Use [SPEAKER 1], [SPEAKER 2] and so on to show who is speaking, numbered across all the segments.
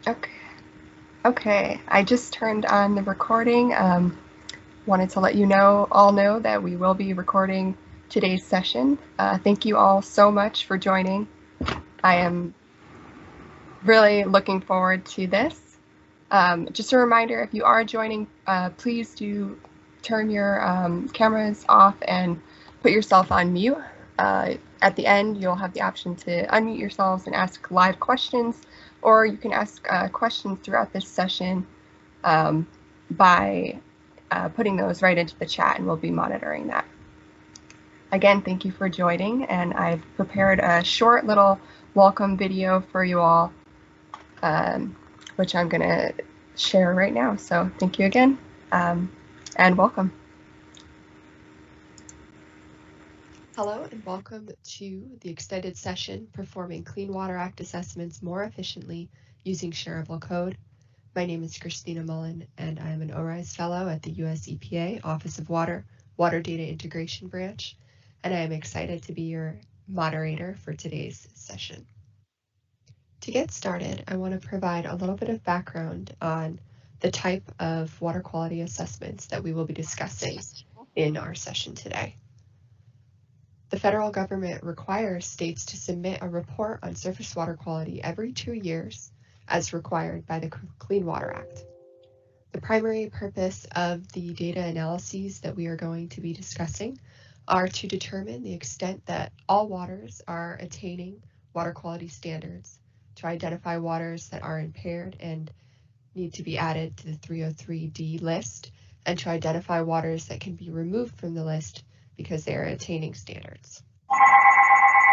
[SPEAKER 1] Okay. Okay. I just turned on the recording. Wanted to let you all know that we will be recording today's session. Thank you all so much for joining. I am really looking forward to this. Just a reminder, if you are joining, please do turn your cameras off and put yourself on mute. At the end, you'll have the option to unmute yourselves and ask live questions, or you can ask questions throughout this session by putting those right into the chat, and we'll be monitoring that. Again, thank you for joining, and I've prepared a short little welcome video for you all, which I'm going to share right now. So thank you again, and welcome.
[SPEAKER 2] Hello and welcome to the extended session, Performing Clean Water Act Assessments More Efficiently Using Sharable Code. My name is Christina Mullen, and I am an ORISE Fellow at the US EPA Office of Water, Water Data Integration Branch, and I am excited to be your moderator for today's session. To get started, I want to provide a little bit of background on the type of water quality assessments that we will be discussing in our session today. The federal government requires states to submit a report on surface water quality every 2 years, as required by the Clean Water Act. The primary purpose of the data analyses that we are going to be discussing are to determine the extent that all waters are attaining water quality standards, to identify waters that are impaired and need to be added to the 303D list, and to identify waters that can be removed from the list because they are attaining standards.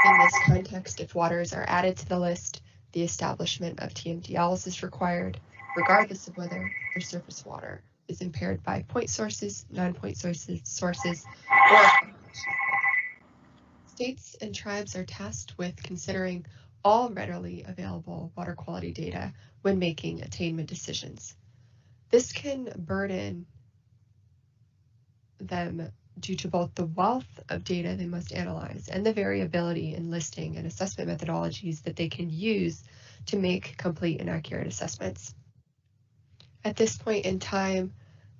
[SPEAKER 2] In this context, if waters are added to the list, the establishment of TMDLs is required, regardless of whether their surface water is impaired by point sources, non-point sources, or states and tribes are tasked with considering all readily available water quality data when making attainment decisions. This can burden them due to both the wealth of data they must analyze and the variability in listing and assessment methodologies that they can use to make complete and accurate assessments. At this point in time,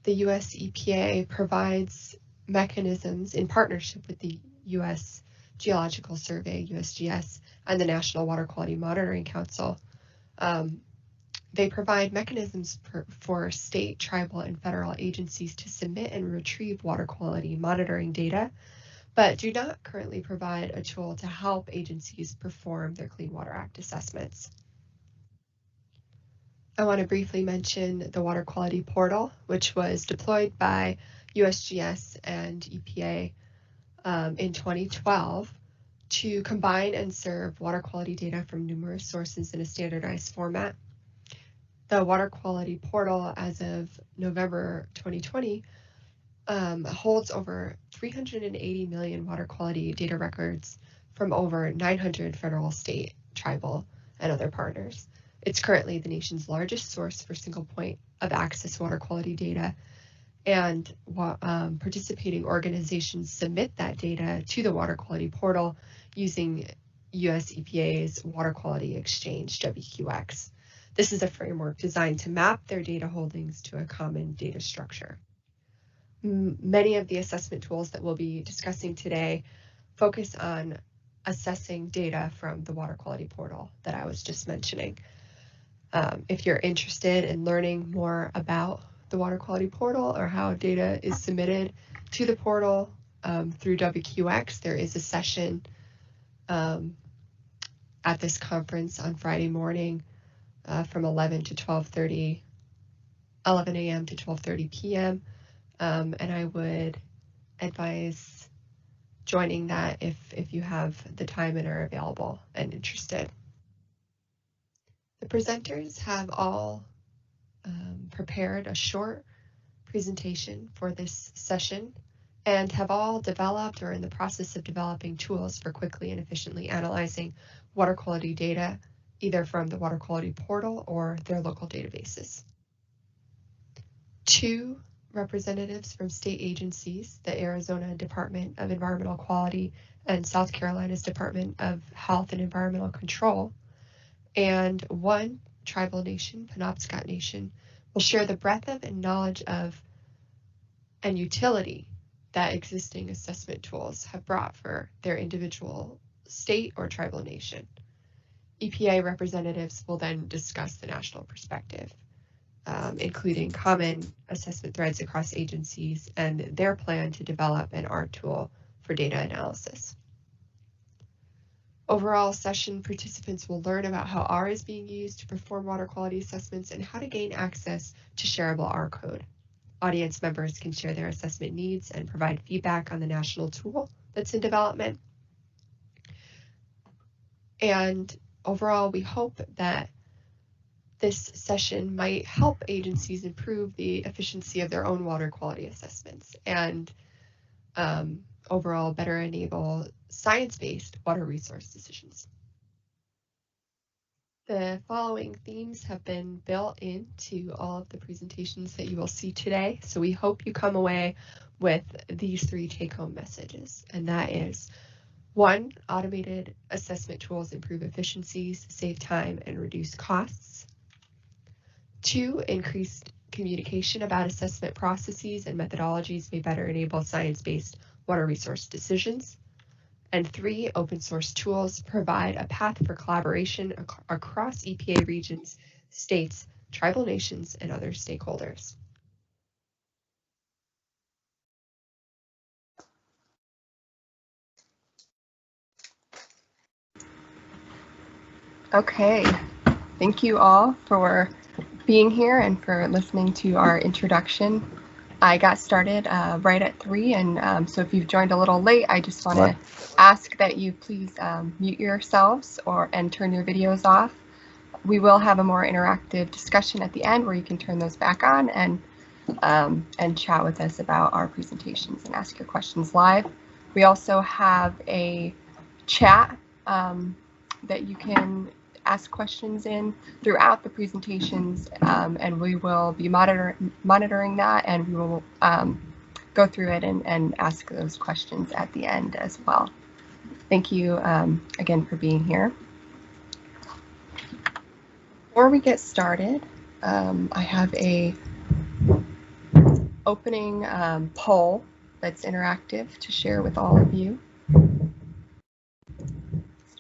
[SPEAKER 2] the US EPA provides mechanisms in partnership with the US Geological Survey, USGS, and the National Water Quality Monitoring Council. They provide mechanisms for state, tribal, and federal agencies to submit and retrieve water quality monitoring data, but do not currently provide a tool to help agencies perform their Clean Water Act assessments. I want to briefly mention the Water Quality Portal, which was deployed by USGS and EPA in 2012 to combine and serve water quality data from numerous sources in a standardized format. The Water Quality Portal, as of November 2020, holds over 380 million water quality data records from over 900 federal, state, tribal, and other partners. It's currently the nation's largest source for single point of access water quality data, and participating organizations submit that data to the Water Quality Portal using US EPA's Water Quality Exchange, WQX. This is a framework designed to map their data holdings to a common data structure. Many of the assessment tools that we'll be discussing today focus on assessing data from the Water Quality Portal that I was just mentioning. If you're interested in learning more about the Water Quality Portal or how data is submitted to the portal through WQX, there is a session at this conference on Friday morning from 11 to 12:30, 11 a.m. to 12:30 p.m. And I would advise joining that if you have the time and are available and interested. The presenters have all prepared a short presentation for this session and have all developed or in the process of developing tools for quickly and efficiently analyzing water quality data, either from the Water Quality Portal or their local databases. 2 representatives from state agencies, the Arizona Department of Environmental Quality and South Carolina's Department of Health and Environmental Control, and 1 tribal nation, Penobscot Nation, will share the breadth of and knowledge of and utility that existing assessment tools have brought for their individual state or tribal nation. EPA representatives will then discuss the national perspective, including common assessment threads across agencies and their plan to develop an R tool for data analysis. Overall, session participants will learn about how R is being used to perform water quality assessments and how to gain access to shareable R code. Audience members can share their assessment needs and provide feedback on the national tool that's in development. And overall, we hope that this session might help agencies improve the efficiency of their own water quality assessments and overall better enable science-based water resource decisions. The following themes have been built into all of the presentations that you will see today. So we hope you come away with these 3 take-home messages, and that is 1, automated assessment tools improve efficiencies, save time, and reduce costs. 2, increased communication about assessment processes and methodologies may better enable science-based water resource decisions. And 3, open source tools provide a path for collaboration across EPA regions, states, tribal nations, and other stakeholders.
[SPEAKER 1] Okay, thank you all for being here and for listening to our introduction. I got started right at 3, and so if you've joined a little late, I just want to ask that you please mute yourselves and turn your videos off. We will have a more interactive discussion at the end where you can turn those back on and chat with us about our presentations and ask your questions live. We also have a chat that you can ask questions in throughout the presentations, and we will be monitoring that, and we will go through it and ask those questions at the end as well. Thank you again for being here. Before we get started, I have a opening poll that's interactive to share with all of you.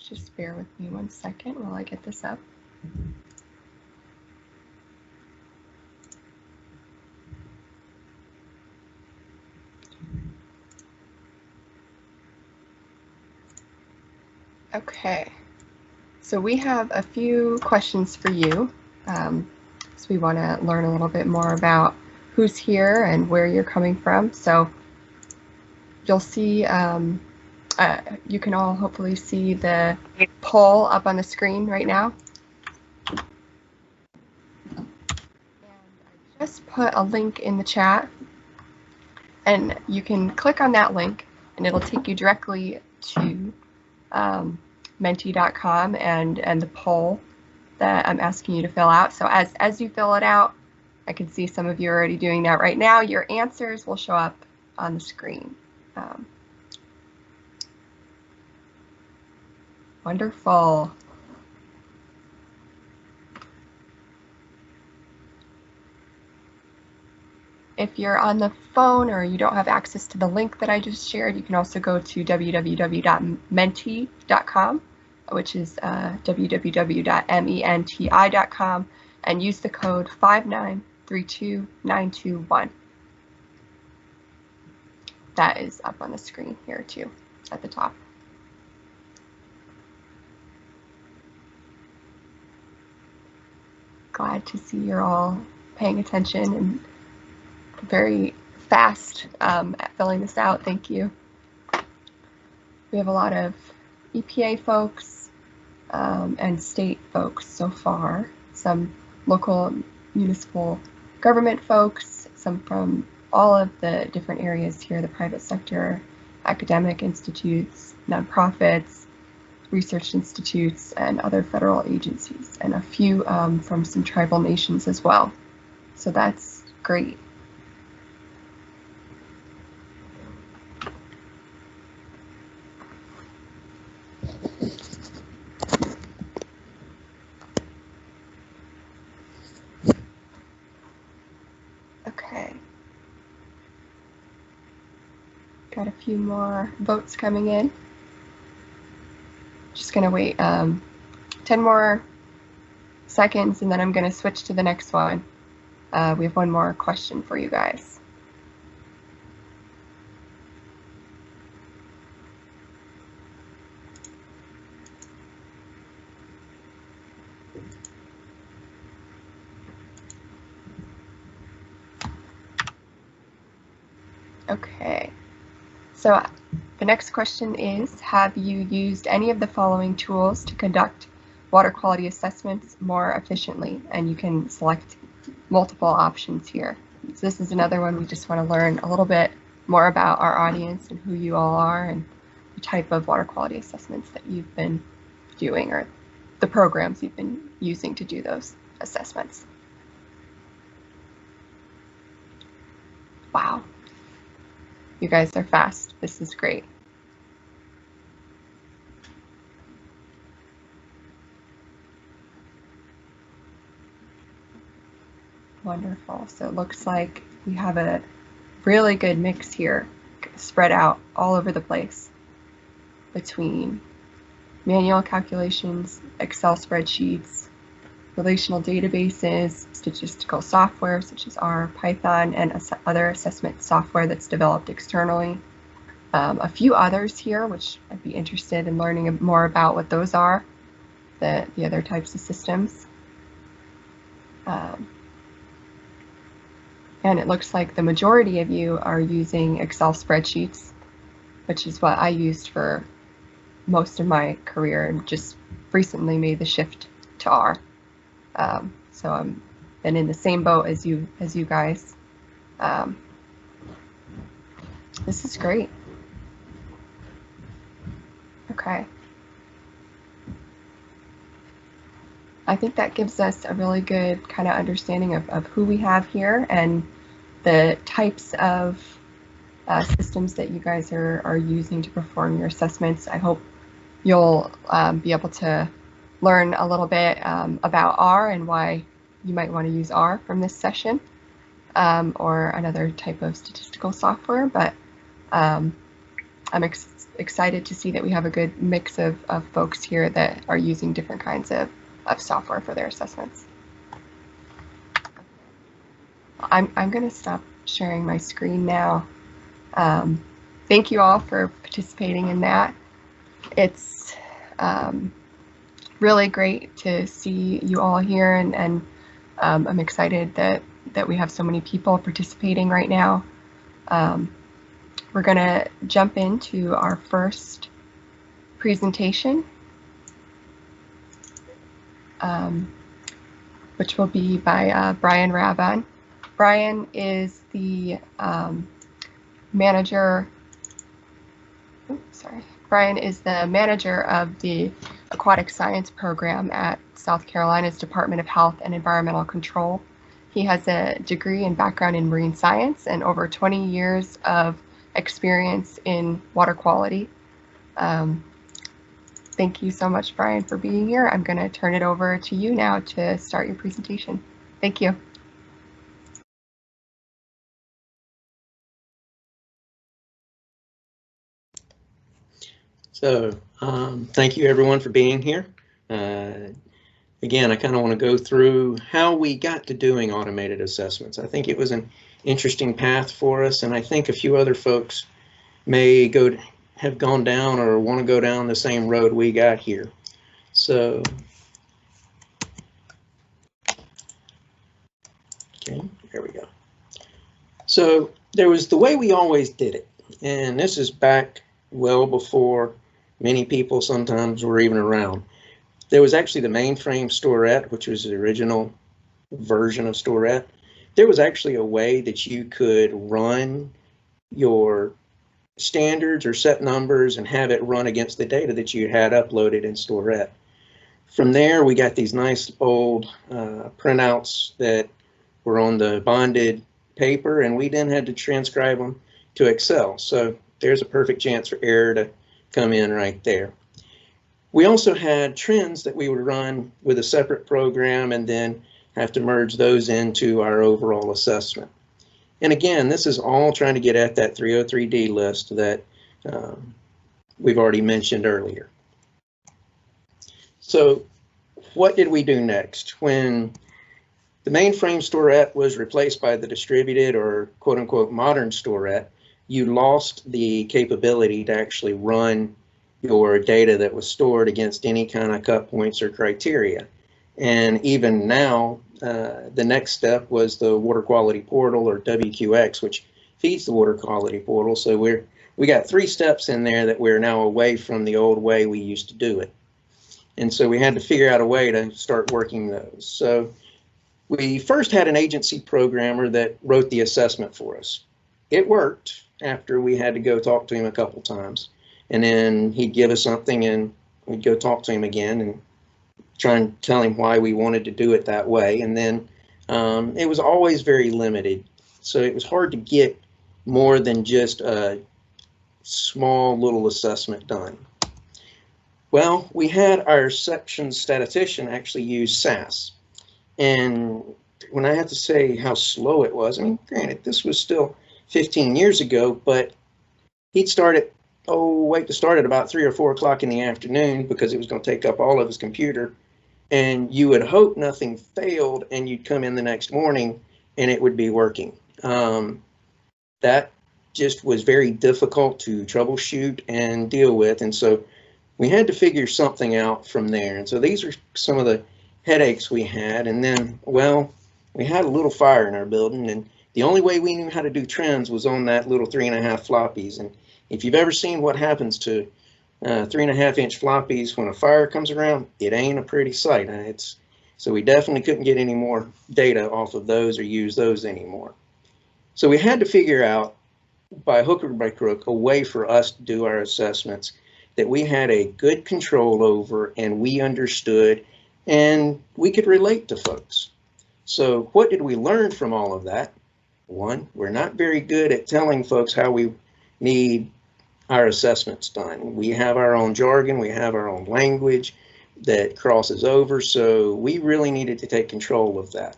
[SPEAKER 1] Just bear with me 1 second while I get this up. Okay, so we have a few questions for you. So we want to learn a little bit more about who's here and where you're coming from. So you'll see, you can all hopefully see the poll up on the screen right now. And I just put a link in the chat, and you can click on that link and it'll take you directly to menti.com and the poll that I'm asking you to fill out. So as you fill it out, I can see some of you are already doing that right now. Your answers will show up on the screen. Wonderful. If you're on the phone or you don't have access to the link that I just shared, you can also go to www.menti.com, which is www.menti.com, and use the code 5932921. That is up on the screen here too, at the top. Glad to see you're all paying attention and very fast at filling this out. Thank you. We have a lot of EPA folks and state folks so far, some local municipal government folks, some from all of the different areas here, the private sector, academic institutes, nonprofits, research institutes, and other federal agencies, and a few from some tribal nations as well. So that's great. Got a few more votes coming in. Just gonna wait 10 more seconds and then I'm gonna switch to the next one. We have one more question for you guys. Okay, so the next question is, have you used any of the following tools to conduct water quality assessments more efficiently? And you can select multiple options here. So this is another one we just want to learn a little bit more about our audience and who you all are and the type of water quality assessments that you've been doing or the programs you've been using to do those assessments. Wow. You guys are fast. This is great. Wonderful. So it looks like we have a really good mix here, spread out all over the place between manual calculations, Excel spreadsheets, relational databases, statistical software such as R, Python, and other assessment software that's developed externally. A few others here, which I'd be interested in learning more about what those are, the other types of systems. And it looks like the majority of you are using Excel spreadsheets, which is what I used for most of my career and just recently made the shift to R. So I'm been in the same boat as you guys. This is great. Okay. I think that gives us a really good kind of understanding of who we have here and the types of systems that you guys are using to perform your assessments. I hope you'll be able to learn a little bit about R and why you might want to use R from this session or another type of statistical software. But I'm excited to see that we have a good mix of folks here that are using different kinds of software for their assessments. I'm going to stop sharing my screen now. Thank you all for participating in that. It's really great to see you all here, and I'm excited that we have so many people participating right now. We're going to jump into our first presentation, which will be by Brian Rabon. Brian is the manager. Brian is the manager of the Aquatic Science Program at South Carolina's Department of Health and Environmental Control. He has a degree and background in marine science and over 20 years of experience in water quality. Thank you so much, Brian, for being here. I'm going to turn it over to you now to start your presentation. Thank you.
[SPEAKER 3] So thank you everyone for being here. Again, I kind of want to go through how we got to doing automated assessments. I think it was an interesting path for us, and I think a few other folks may have gone down or want to go down the same road we got here. So, okay, there we go. So there was the way we always did it, and this is back well before many people sometimes were even around. There was actually the mainframe storette, which was the original version of storette. There was actually a way that you could run your standards or set numbers and have it run against the data that you had uploaded in storette. From there, we got these nice old printouts that were on the bonded paper, and we then had to transcribe them to Excel. So there's a perfect chance for error to come in right there. We also had trends that we would run with a separate program and then have to merge those into our overall assessment. And again, this is all trying to get at that 303D list that we've already mentioned earlier. So what did we do next? When the mainframe storette was replaced by the distributed or quote unquote modern storette, you lost the capability to actually run your data that was stored against any kind of cut points or criteria. And even now, the next step was the water quality portal, or WQX, which feeds the water quality portal. So we got 3 steps in there that we're now away from the old way we used to do it. And so we had to figure out a way to start working those. So we first had an agency programmer that wrote the assessment for us. It worked after we had to go talk to him a couple times. And then he'd give us something and we'd go talk to him again and try and tell him why we wanted to do it that way. And then it was always very limited. So it was hard to get more than just a small little assessment done. Well, we had our section statistician actually use SAS. And when I have to say how slow it was, I mean, granted, this was still 15 years ago, but he'd start at about 3 or 4 o'clock in the afternoon because it was going to take up all of his computer. And you would hope nothing failed and you'd come in the next morning and it would be working. That just was very difficult to troubleshoot and deal with. And so we had to figure something out from there. And so these are some of the headaches we had. And then, well, we had a little fire in our building, and the only way we knew how to do trends was on that little 3.5 floppies. And if you've ever seen what happens to 3.5-inch floppies when a fire comes around, it ain't a pretty sight. So we definitely couldn't get any more data off of those or use those anymore. So we had to figure out, by hook or by crook, a way for us to do our assessments that we had a good control over and we understood and we could relate to folks. So what did we learn from all of that? One, we're not very good at telling folks how we need our assessments done. We have our own jargon, we have our own language that crosses over, so we really needed to take control of that.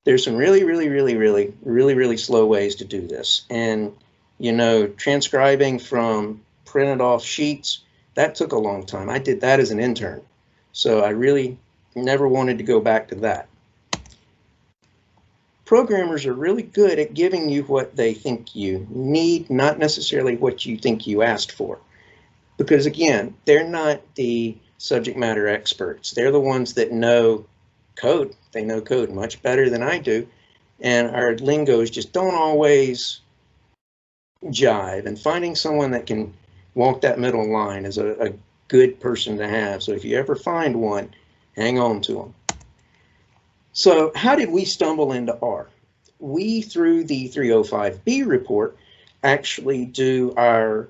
[SPEAKER 3] There's some really slow ways to do this. And, you know, transcribing from printed off sheets, that took a long time. I did that as an intern, so I really never wanted to go back to that. Programmers are really good at giving you what they think you need, not necessarily what you think you asked for. Because again, they're not the subject matter experts. They're the ones that know code. They know code much better than I do. And our lingos just don't always jive. And finding someone that can walk that middle line is a good person to have. So if you ever find one, hang on to them. So how did we stumble into R? We, through the 305B report, actually do our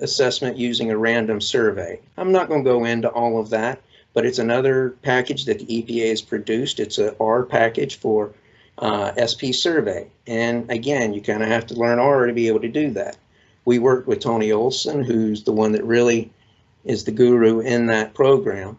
[SPEAKER 3] assessment using a random survey. I'm not going to go into all of that, but it's another package that the EPA has produced. It's a R package for SP survey. And again, you kind of have to learn R to be able to do that. We worked with Tony Olson, who's the one that really is the guru in that program.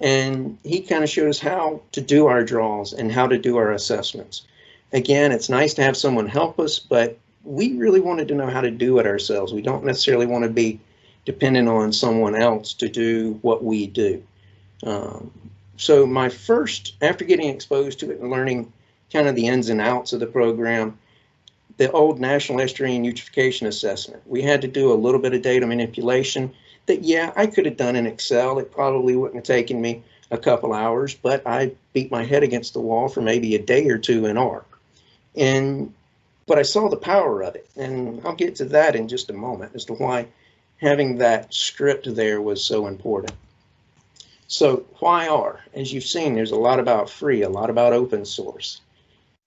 [SPEAKER 3] And he kind of showed us how to do our draws and how to do our assessments. Again, it's nice to have someone help us, but we really wanted to know how to do it ourselves. We don't necessarily want to be dependent on someone else to do what we do. So my first, after getting exposed to it and learning kind of the ins and outs of the program, the old National Estuarine Eutrophication Assessment, we had to do a little bit of data manipulation that, yeah, I could have done in Excel. It probably wouldn't have taken me a couple hours, but I beat my head against the wall for maybe a day or two in R. But I saw the power of it, and I'll get to that in just a moment as to why having that script there was so important. So why R? As you've seen, there's a lot about free, a lot about open source.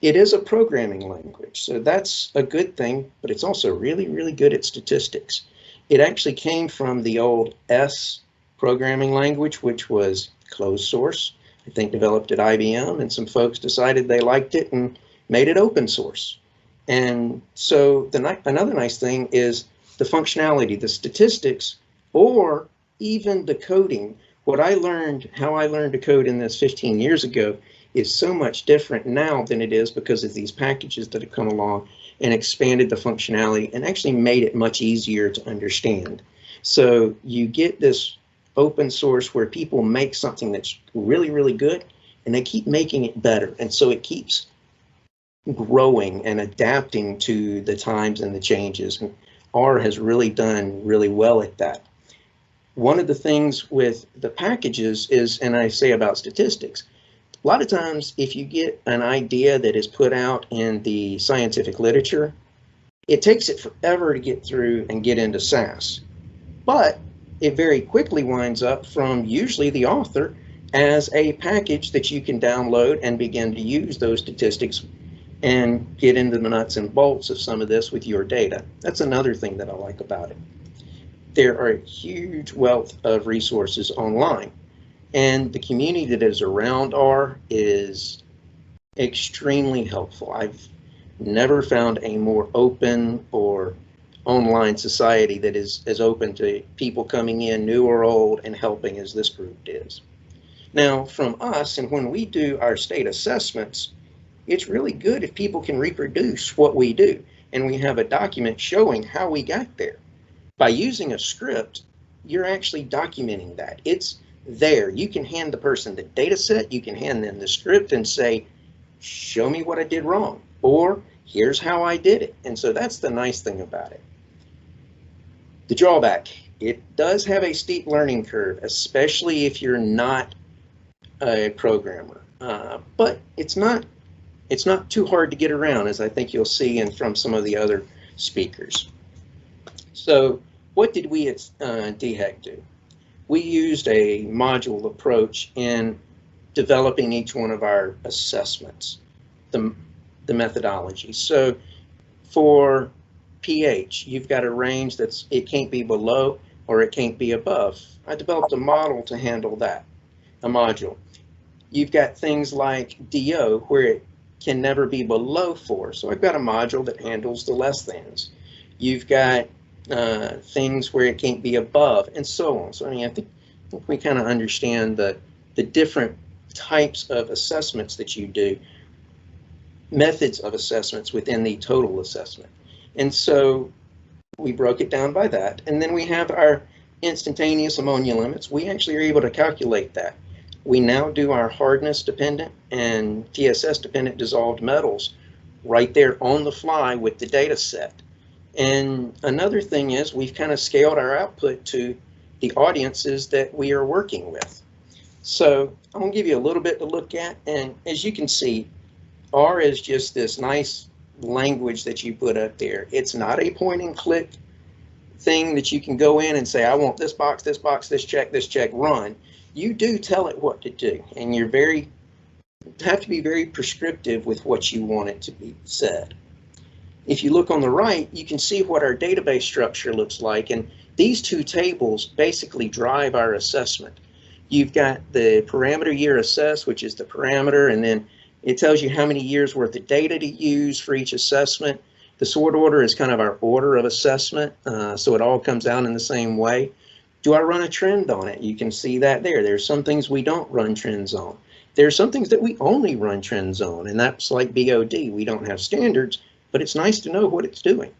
[SPEAKER 3] It is a programming language, so that's a good thing, but it's also really good at statistics. It actually came from the old S programming language, which was closed source. I think developed at IBM, and some folks decided they liked it and made it open source. And so another nice thing is the functionality, the statistics, or even the coding. What I learned, how I learned to code in this 15 years ago, is so much different now than it is because of these packages that have come along and expanded the functionality and actually made it much easier to understand. So you get this open source where people make something that's really, really good, and they keep making it better. And so it keeps growing and adapting to the times and the changes. And R has really done really well at that. One of the things with the packages is, and I say about statistics, a lot of times if you get an idea that is put out in the scientific literature, it takes it forever to get through and get into SAS. But it very quickly winds up from usually the author as a package that you can download and begin to use those statistics and get into the nuts and bolts of some of this with your data. That's another thing that I like about it. There are a huge wealth of resources online, and the community that is around R is extremely helpful. I've never found a more open or online society that is as open to people coming in, new or old, and helping as this group is. Now, from us, and when we do our state assessments, it's really good if people can reproduce what we do, and we have a document showing how we got there. By using a script, you're actually documenting that. It's there. You can hand the person the data set, you can hand them the script and say, show me what I did wrong, or here's how I did it. And so that's the nice thing about it. The drawback, it does have a steep learning curve, especially if you're not a programmer, but it's not too hard to get around, as I think you'll see in from some of the other speakers. So what did we at DHEC do? We used a module approach in developing each one of our assessments, the methodology. So for pH, you've got a range that's, it can't be below or it can't be above. I developed a model to handle that, a module. You've got things like DO, where it can never be below 4. So I've got a module that handles the less thans. You've got things where it can't be above, and so on. So I mean, I think we kind of understand the different types of assessments that you do, methods of assessments within the total assessment. And so we broke it down by that. And then we have our instantaneous ammonia limits. We actually are able to calculate that. We now do our hardness dependent and TSS dependent dissolved metals right there on the fly with the data set. And another thing is we've kind of scaled our output to the audiences that we are working with. So I'm going to give you a little bit to look at. And as you can see, R is just this nice language that you put up there. It's not a point and click thing that you can go in and say, I want this box, this check, run. You do tell it what to do, and you're have to be very prescriptive with what you want it to be said. If you look on the right, you can see what our database structure looks like, and these two tables basically drive our assessment. You've got the parameter year assessed, which is the parameter, and then it tells you how many years worth of data to use for each assessment. The sort order is kind of our order of assessment, so it all comes out in the same way. Do I run a trend on it? You can see that there. There's some things we don't run trends on. There's some things that we only run trends on, and that's like BOD. We don't have standards, but it's nice to know what it's doing.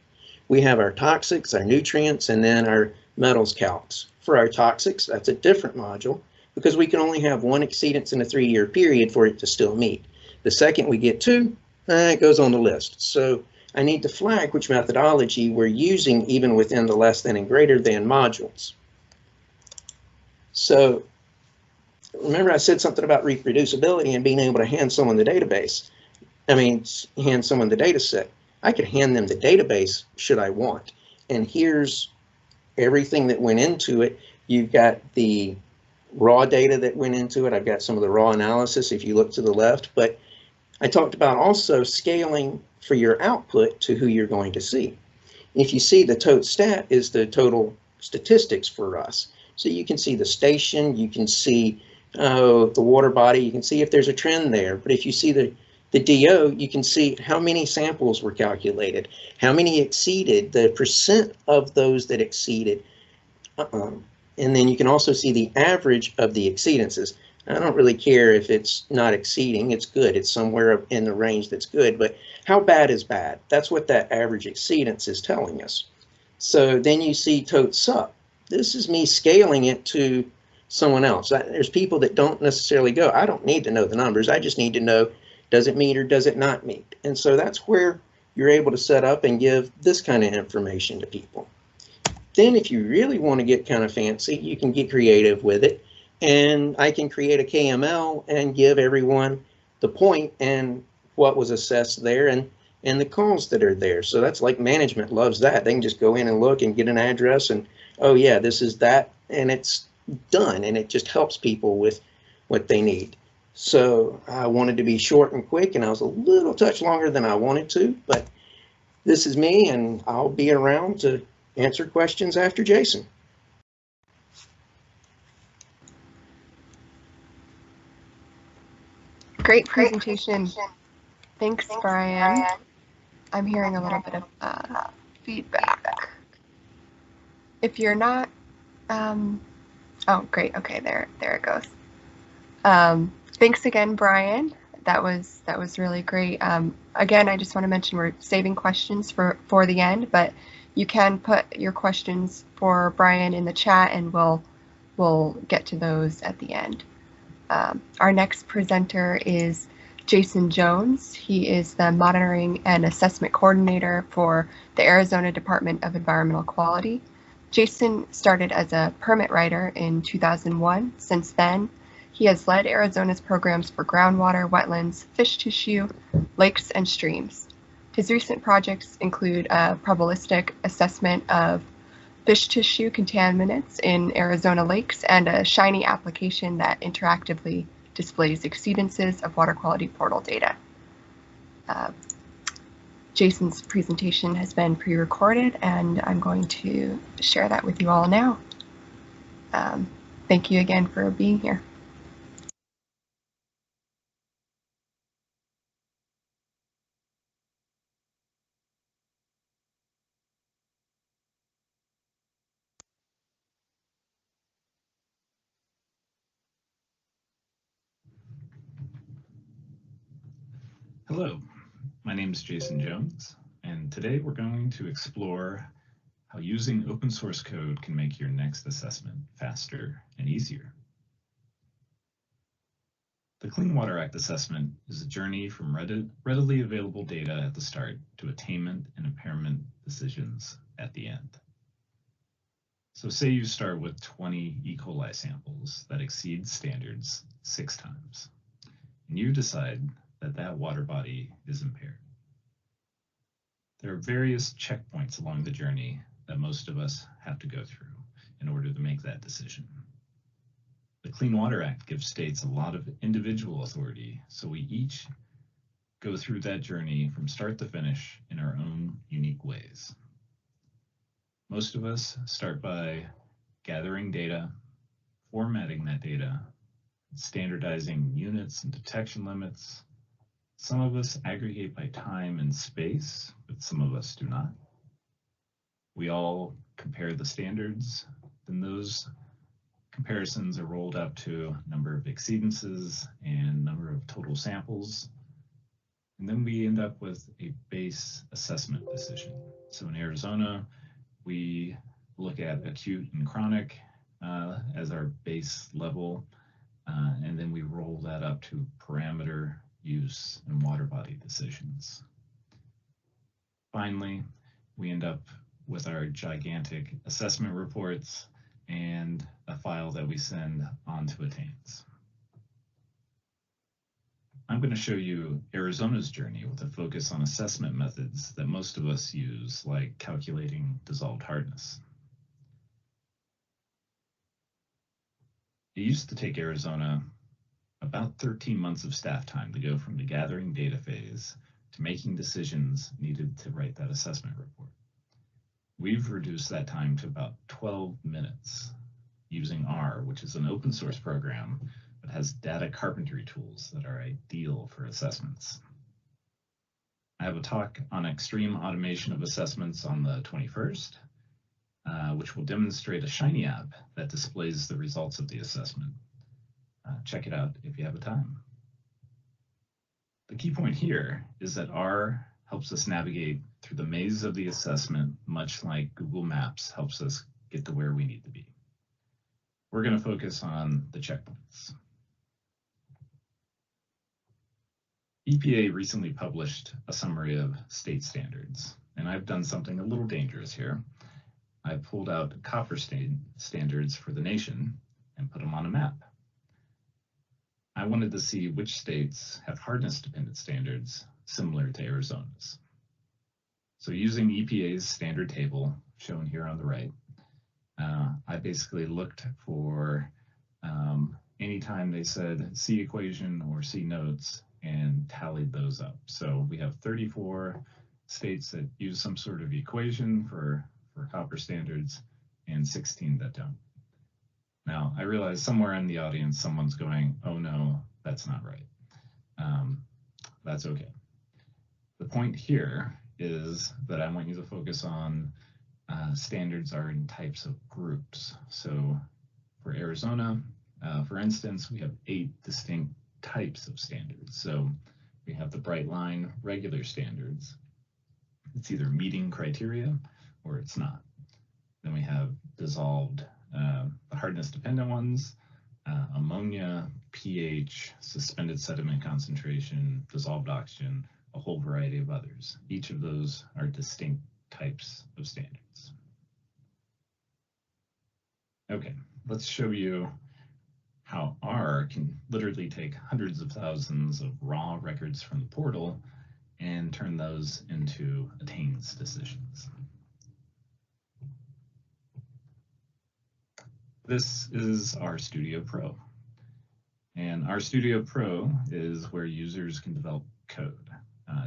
[SPEAKER 3] We have our toxics, our nutrients, and then our metals calcs. For our toxics, that's a different module because we can only have one exceedance in a 3-year period for it to still meet. The second we get to, it goes on the list. So I need to flag which methodology we're using even within the less than and greater than modules. So remember I said something about reproducibility and being able to hand someone the database. Hand someone the data set. I could hand them the database should I want. And here's everything that went into it. You've got the raw data that went into it. I've got some of the raw analysis if you look to the left, but I talked about also scaling for your output to who you're going to see. If you see the tot stat is the total statistics for us. So you can see the station, you can see the water body, you can see if there's a trend there. But if you see the DO, you can see how many samples were calculated, how many exceeded, the percent of those that exceeded. And then you can also see the average of the exceedances. I don't really care if it's not exceeding, it's good. It's somewhere in the range that's good, but how bad is bad? That's what that average exceedance is telling us. So then you see totes suck. This is me scaling it to someone else. There's people that don't necessarily go, I don't need to know the numbers. I just need to know, does it meet or does it not meet? And so that's where you're able to set up and give this kind of information to people. Then if you really want to get kind of fancy, you can get creative with it. And I can create a KML and give everyone the point and what was assessed there and the calls that are there. So that's like management loves that. They can just go in and look and get an address and, oh yeah, this is that, and it's done, and it just helps people with what they need. So I wanted to be short and quick, and I was a little touch longer than I wanted to, but this is me, and I'll be around to answer questions after Jason.
[SPEAKER 1] Great presentation. Thanks, Brian. I'm hearing a little bit of feedback. If you're not, oh, great. Okay, there it goes. Thanks again, Brian. That was really great. Again, I just want to mention we're saving questions for the end, but you can put your questions for Brian in the chat, and we'll get to those at the end. Our next presenter is Jason Jones. He is the Monitoring and Assessment Coordinator for the Arizona Department of Environmental Quality. Jason started as a permit writer in 2001. Since then, he has led Arizona's programs for groundwater, wetlands, fish tissue, lakes, and streams. His recent projects include a probabilistic assessment of fish tissue contaminants in Arizona lakes and a Shiny application that interactively displays exceedances of water quality portal data. Jason's presentation has been pre-recorded, and I'm going to share that with you all now. Thank you again for being here.
[SPEAKER 4] Hello, my name is Jason Jones, and today we're going to explore how using open source code can make your next assessment faster and easier. The Clean Water Act assessment is a journey from readily available data at the start to attainment and impairment decisions at the end. So say you start with 20 E. coli samples that exceed standards 6 times, and you decide that water body is impaired. There are various checkpoints along the journey that most of us have to go through in order to make that decision. The Clean Water Act gives states a lot of individual authority, so we each go through that journey from start to finish in our own unique ways. Most of us start by gathering data, formatting that data, standardizing units and detection limits. Some of us aggregate by time and space, but some of us do not. We all compare the standards, then those comparisons are rolled up to number of exceedances and number of total samples. And then we end up with a base assessment decision. So in Arizona, we look at acute and chronic as our base level, and then we roll that up to parameter, use, and water body decisions. Finally, we end up with our gigantic assessment reports and a file that we send on to Attains. I'm going to show you Arizona's journey with a focus on assessment methods that most of us use, like calculating dissolved hardness. It used to take Arizona about 13 months of staff time to go from the gathering data phase to making decisions needed to write that assessment report. We've reduced that time to about 12 minutes using R, which is an open source program that has data carpentry tools that are ideal for assessments. I have a talk on extreme automation of assessments on the 21st, which will demonstrate a Shiny app that displays the results of the assessment. check it out if you have the time. The key point here is that R helps us navigate through the maze of the assessment, much like Google Maps helps us get to where we need to be. We're going to focus on the checkpoints. EPA recently published a summary of state standards, and I've done something a little dangerous here. I pulled out copper standards for the nation and put them on a map. I wanted to see which states have hardness-dependent standards similar to Arizona's. So using EPA's standard table, shown here on the right, I basically looked for anytime they said C equation or C notes and tallied those up. So we have 34 states that use some sort of equation for copper standards and 16 that don't. Now, I realize somewhere in the audience, someone's going, oh no, that's not right. That's okay. The point here is that I want you to focus on standards are in types of groups. So for Arizona, for instance, we have 8 distinct types of standards. So we have the bright line regular standards. It's either meeting criteria or it's not. Then we have dissolved, the hardness dependent ones, ammonia, pH, suspended sediment concentration, dissolved oxygen, a whole variety of others. Each of those are distinct types of standards. Okay, let's show you how R can literally take hundreds of thousands of raw records from the portal and turn those into attaineds decisions. This is RStudio Pro. And RStudio Pro is where users can develop code.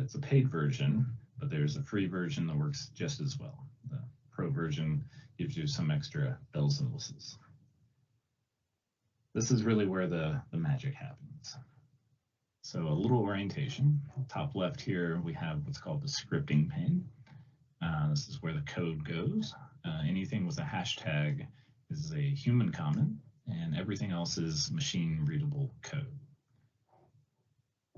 [SPEAKER 4] It's a paid version, but there's a free version that works just as well. The Pro version gives you some extra bells and whistles. This is really where the magic happens. So a little orientation. Top left here, we have what's called the scripting pane. This is where the code goes. Anything with a hashtag is a human comment, and everything else is machine readable code.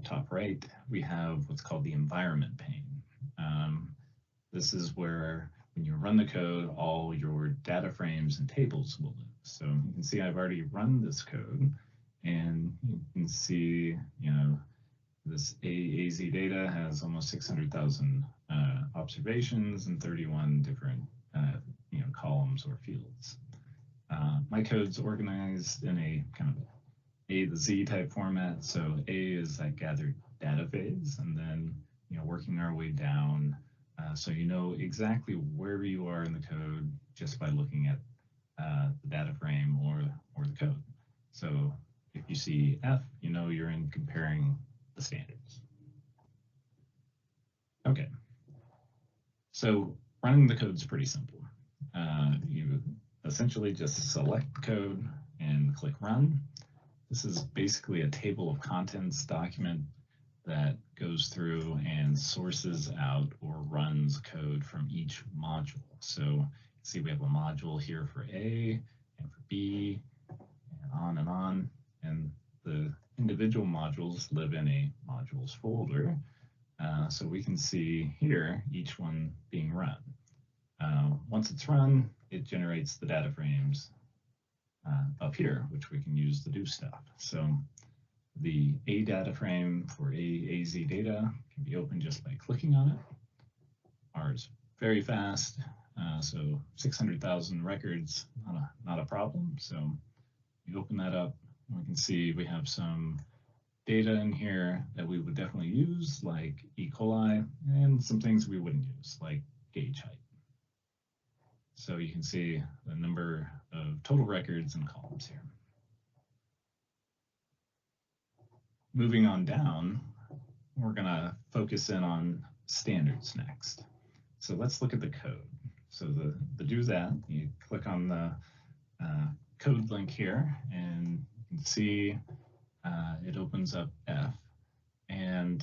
[SPEAKER 4] Top right, we have what's called the environment pane. This is where when you run the code, all your data frames and tables will live. So you can see I've already run this code, and you can see, this AZ data has almost 600,000 observations and 31 different, columns or fields. My code's organized in a kind of A to Z type format. So A is that gathered data phase, and then working our way down, so you know exactly where you are in the code just by looking at the data frame or the code. So if you see F, you're in comparing the standards. Okay, so running the code is pretty simple. You essentially just select the code and click run. This is basically a table of contents document that goes through and sources out or runs code from each module. So you can see we have a module here for A and for B and on, and the individual modules live in a modules folder. So we can see here each one being run. Once it's run, it generates the data frames up here, which we can use to do stuff. So the A data frame for AZ data can be opened just by clicking on it. R is very fast, so 600,000 records, not a problem. So you open that up, and we can see we have some data in here that we would definitely use, like E. coli, and some things we wouldn't use, like gauge height. So you can see the number of total records and columns here. Moving on down, we're going to focus in on standards next. So let's look at the code. So to do that, you click on the code link here, and you can see it opens up F. And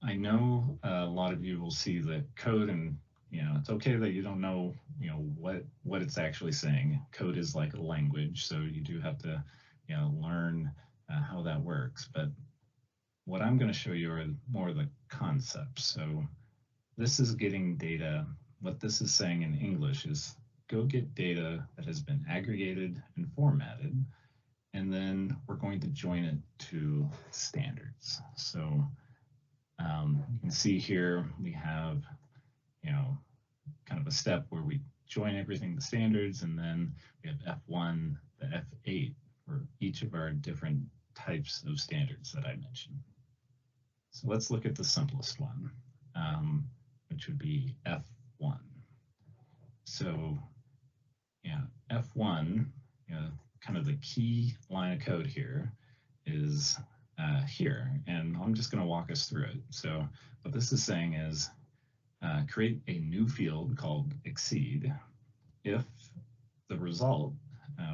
[SPEAKER 4] I know a lot of you will see the code, and it's okay that you don't know what it's actually saying. Code is like a language, so you do have to learn how that works, but what I'm going to show you are more the concepts. So this is getting data. What this is saying in English is go get data that has been aggregated and formatted, and then we're going to join it to standards. So you can see here we have, kind of a step where we join everything to standards, and then we have F1 to F8 for each of our different types of standards that I mentioned. So let's look at the simplest one, which would be F1. So F1, kind of the key line of code here is here, and I'm just going to walk us through it. So what this is saying is create a new field called exceed if the result,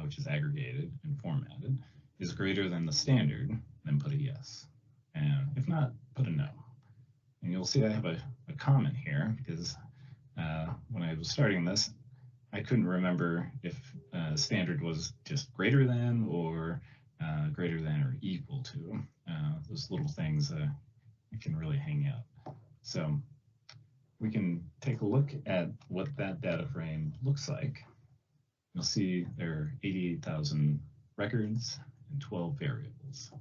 [SPEAKER 4] which is aggregated and formatted, is greater than the standard, then put a yes. And if not, put a no. And you'll see I have a comment here because when I was starting this, I couldn't remember if standard was just greater than or greater than or equal to. Those little things can really hang out. So we can take a look at what that data frame looks like. You'll see there are 88,000 records and 12 variables.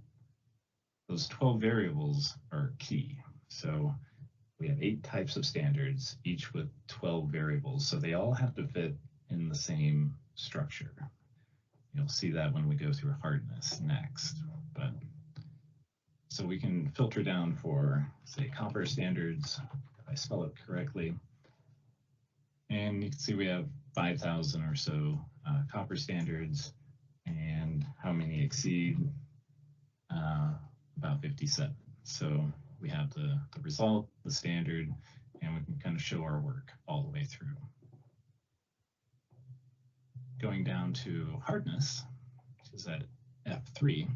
[SPEAKER 4] Those 12 variables are key. So we have 8 types of standards, each with 12 variables. So they all have to fit in the same structure. You'll see that when we go through hardness next. But so we can filter down for, say, copper standards, if I spell it correctly. And you can see we have 5,000 or so copper standards, and how many exceed? About 57. So we have the result, the standard, and we can kind of show our work all the way through. Going down to hardness, which is at F3,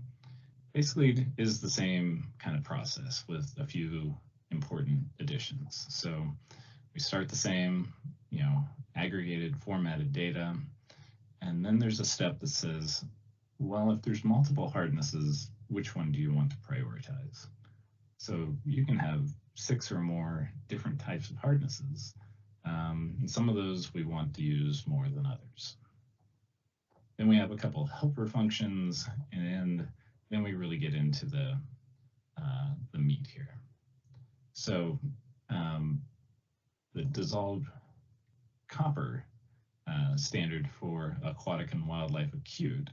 [SPEAKER 4] basically is the same kind of process with a few important additions. So we start the same, aggregated, formatted data, and then there's a step that says, well, if there's multiple hardnesses, which one do you want to prioritize? So you can have 6 or more different types of hardnesses, and some of those we want to use more than others. Then we have a couple of helper functions, and then we really get into the meat here. So the dissolved copper standard for aquatic and wildlife acute,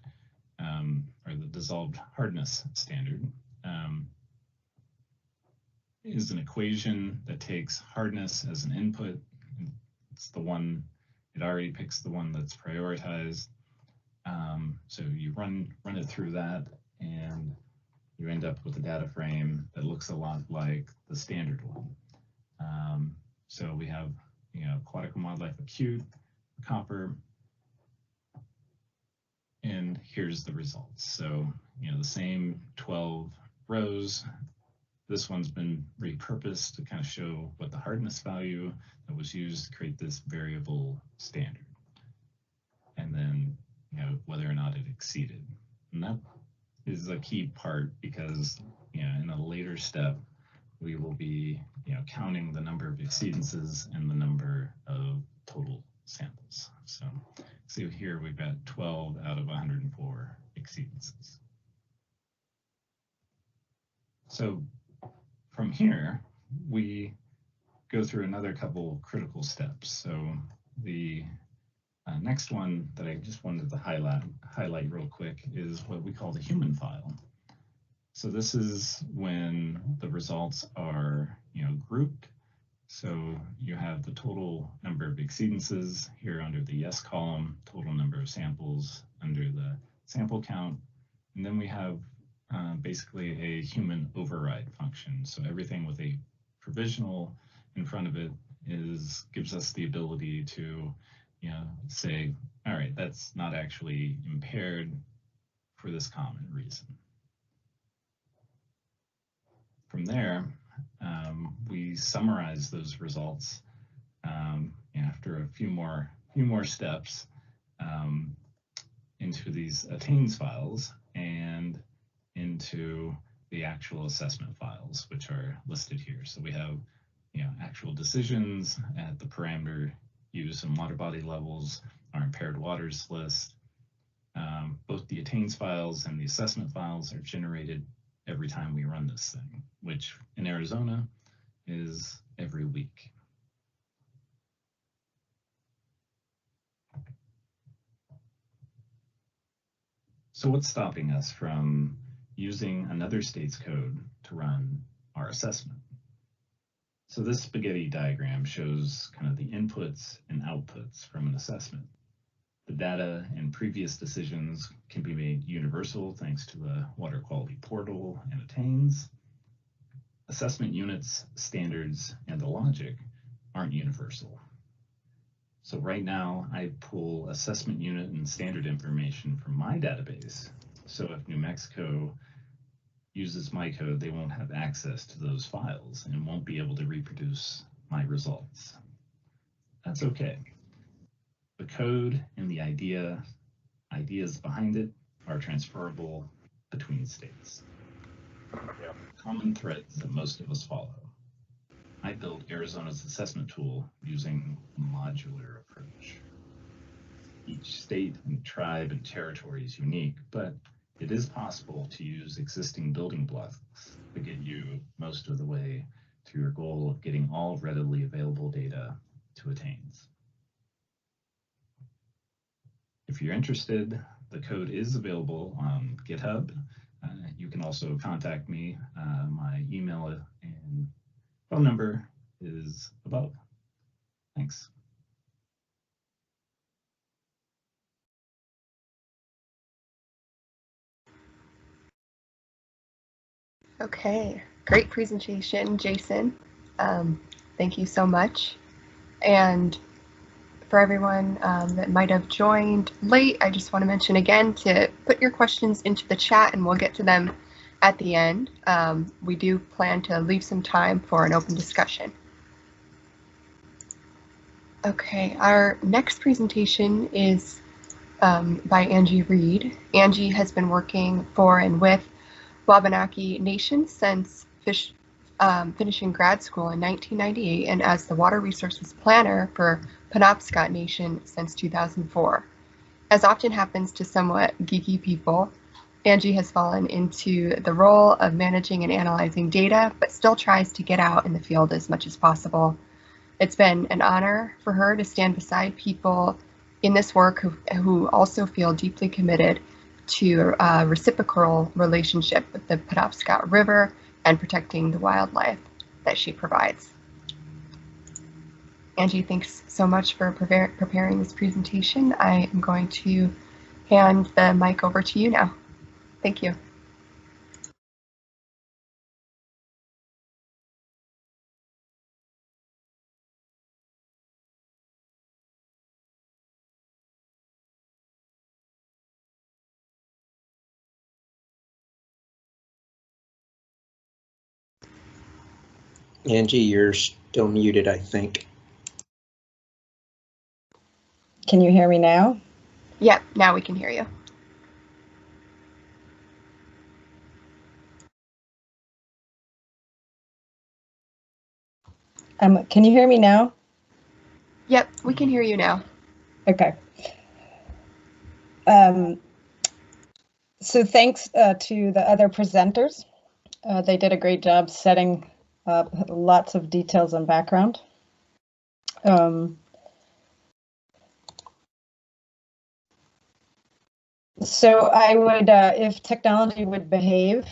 [SPEAKER 4] or the dissolved hardness standard, is an equation that takes hardness as an input. It's the one, it already picks the one that's prioritized. So you run it through that, and you end up with a data frame that looks a lot like the standard one. So we have, aquatic and wildlife acute, copper, and here's the results. So, the same 12 rows. This one's been repurposed to kind of show what the hardness value that was used to create this variable standard. And then, whether or not it exceeded. And that is a key part because, in a later step, we will be, counting the number of exceedances and the number of total samples. So see here, we've got 12 out of 104 exceedances. So from here, we go through another couple critical steps. So the next one that I just wanted to highlight real quick is what we call the human file. So this is when the results are, grouped. So you have the total number of exceedances here under the yes column, total number of samples under the sample count, and then we have basically a human override function. So everything with a provisional in front of it gives us the ability to, say, all right, that's not actually impaired for this common reason. From there, we summarize those results after a few more steps into these attains files and into actual assessment files, which are listed here. So we have, actual decisions at the parameter use and water body levels, our impaired waters list. Both the attains files and the assessment files are generated every time we run this thing, which in Arizona is every week. So what's stopping us from using another state's code to run our assessment? So this spaghetti diagram shows kind of the inputs and outputs from an assessment. The data and previous decisions can be made universal thanks to the water quality portal and attains. Assessment units, standards, and the logic aren't universal. So right now I pull assessment unit and standard information from my database. So if New Mexico uses my code, they won't have access to those files and won't be able to reproduce my results. That's okay. The code and the ideas behind it are transferable between states. There are common threads that most of us follow. I built Arizona's assessment tool using a modular approach. Each state and tribe and territory is unique, but it is possible to use existing building blocks to get you most of the way to your goal of getting all readily available data to attains. If you're interested, the code is available on GitHub. You can also contact me. My email and phone number is above. Thanks.
[SPEAKER 1] Okay, great presentation, Jason. Thank you so much. And for everyone that might have joined late, I just want to mention again to put your questions into the chat and we'll get to them at the end. We do plan to leave some time for an open discussion. Okay, our next presentation is by Angie Reed. Angie has been working for and with Wabanaki Nation since finishing grad school in 1998 and as the Water Resources Planner for Penobscot Nation since 2004. As often happens to somewhat geeky people, Angie has fallen into the role of managing and analyzing data, but still tries to get out in the field as much as possible. It's been an honor for her to stand beside people in this work who also feel deeply committed to a reciprocal relationship with the Penobscot River and protecting the wildlife that she provides. Angie, thanks so much for preparing this presentation. I am going to hand the mic over to you now. Thank you.
[SPEAKER 3] Angie, you're still muted, I think.
[SPEAKER 5] Can you hear me now?
[SPEAKER 1] Yep, now we can hear you.
[SPEAKER 5] Can you hear me now?
[SPEAKER 1] Yep, we can hear you now.
[SPEAKER 5] Okay. So thanks to the other presenters. They did a great job setting up lots of details and background. So I would, if technology would behave,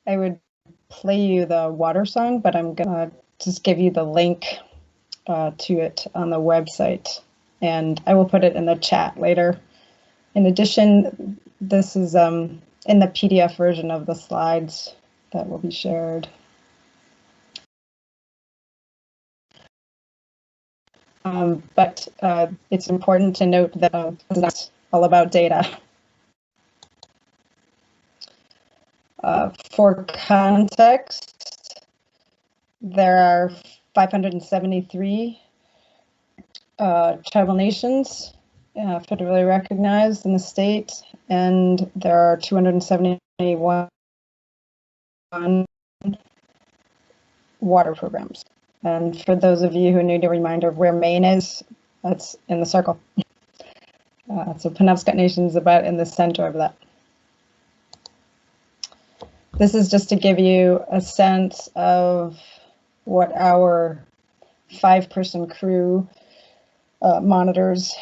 [SPEAKER 5] I would play you the water song, but I'm gonna just give you the link to it on the website, and I will put it in the chat later. In addition, this is in the PDF version of the slides that will be shared. But it's important to note that it's not all about data. For context, there are 573 tribal nations federally recognized in the state, and there are 271 water programs. And for those of you who need a reminder of where Maine is, that's in the circle. So Penobscot Nation is about in the center of that. This is just to give you a sense of what our 5-person crew monitors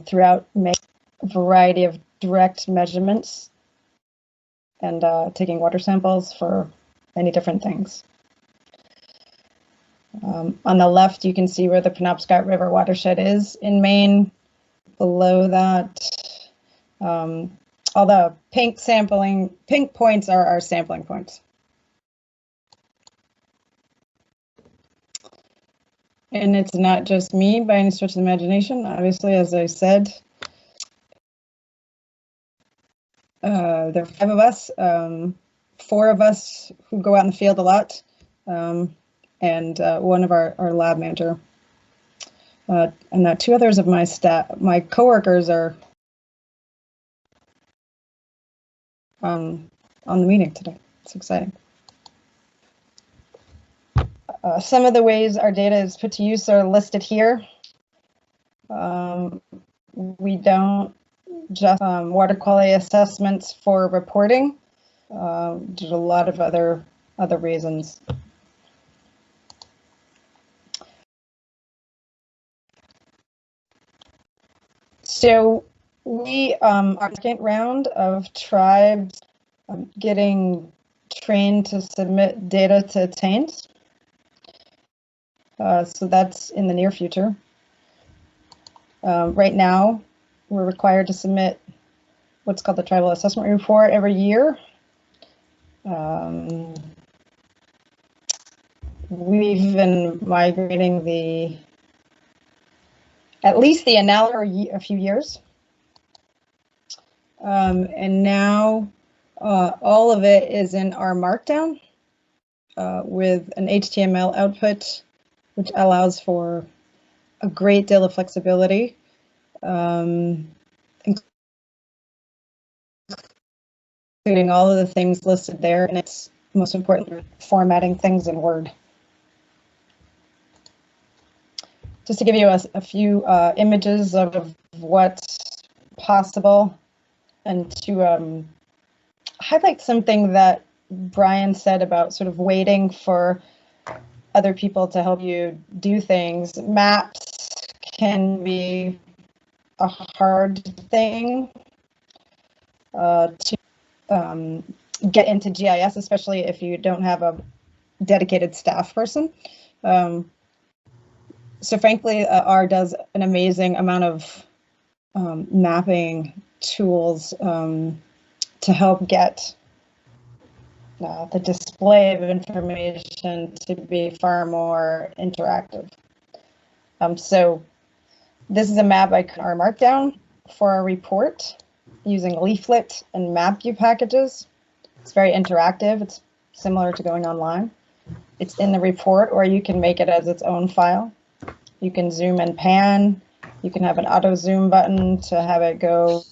[SPEAKER 5] throughout Maine, a variety of direct measurements and taking water samples for many different things. On the left, you can see where the Penobscot River watershed is in Maine. Below that, all the pink points are our sampling points. And it's not just me by any stretch of the imagination. Obviously, as I said, there are 5 of us, 4 of us who go out in the field a lot, and 1 of our lab manager. And 2 others of my staff, my coworkers are on the meeting today. It's exciting. Some of the ways our data is put to use are listed here. We don't just water quality assessments for reporting. There's a lot of other reasons. So we our second round of tribes getting trained to submit data to Attains. So that's in the near future. Right now, we're required to submit what's called the Tribal Assessment Report every year. We've been migrating at least the analysis for a few years. And now all of it is in our Markdown with an HTML output, which allows for a great deal of flexibility, including all of the things listed there, and it's most important, formatting things in Word. Just to give you a few images of what's possible, and to highlight something that Brian said about sort of waiting for other people to help you do things. Maps can be a hard thing to get into GIS, especially if you don't have a dedicated staff person. So frankly, R does an amazing amount of mapping tools to help get the display of information to be far more interactive. So this is a map I can Markdown for a report using leaflet and map view packages. It's very interactive. It's similar to going online. It's in the report, or you can make it as its own file. You can zoom and pan. You can have an auto zoom button to have it go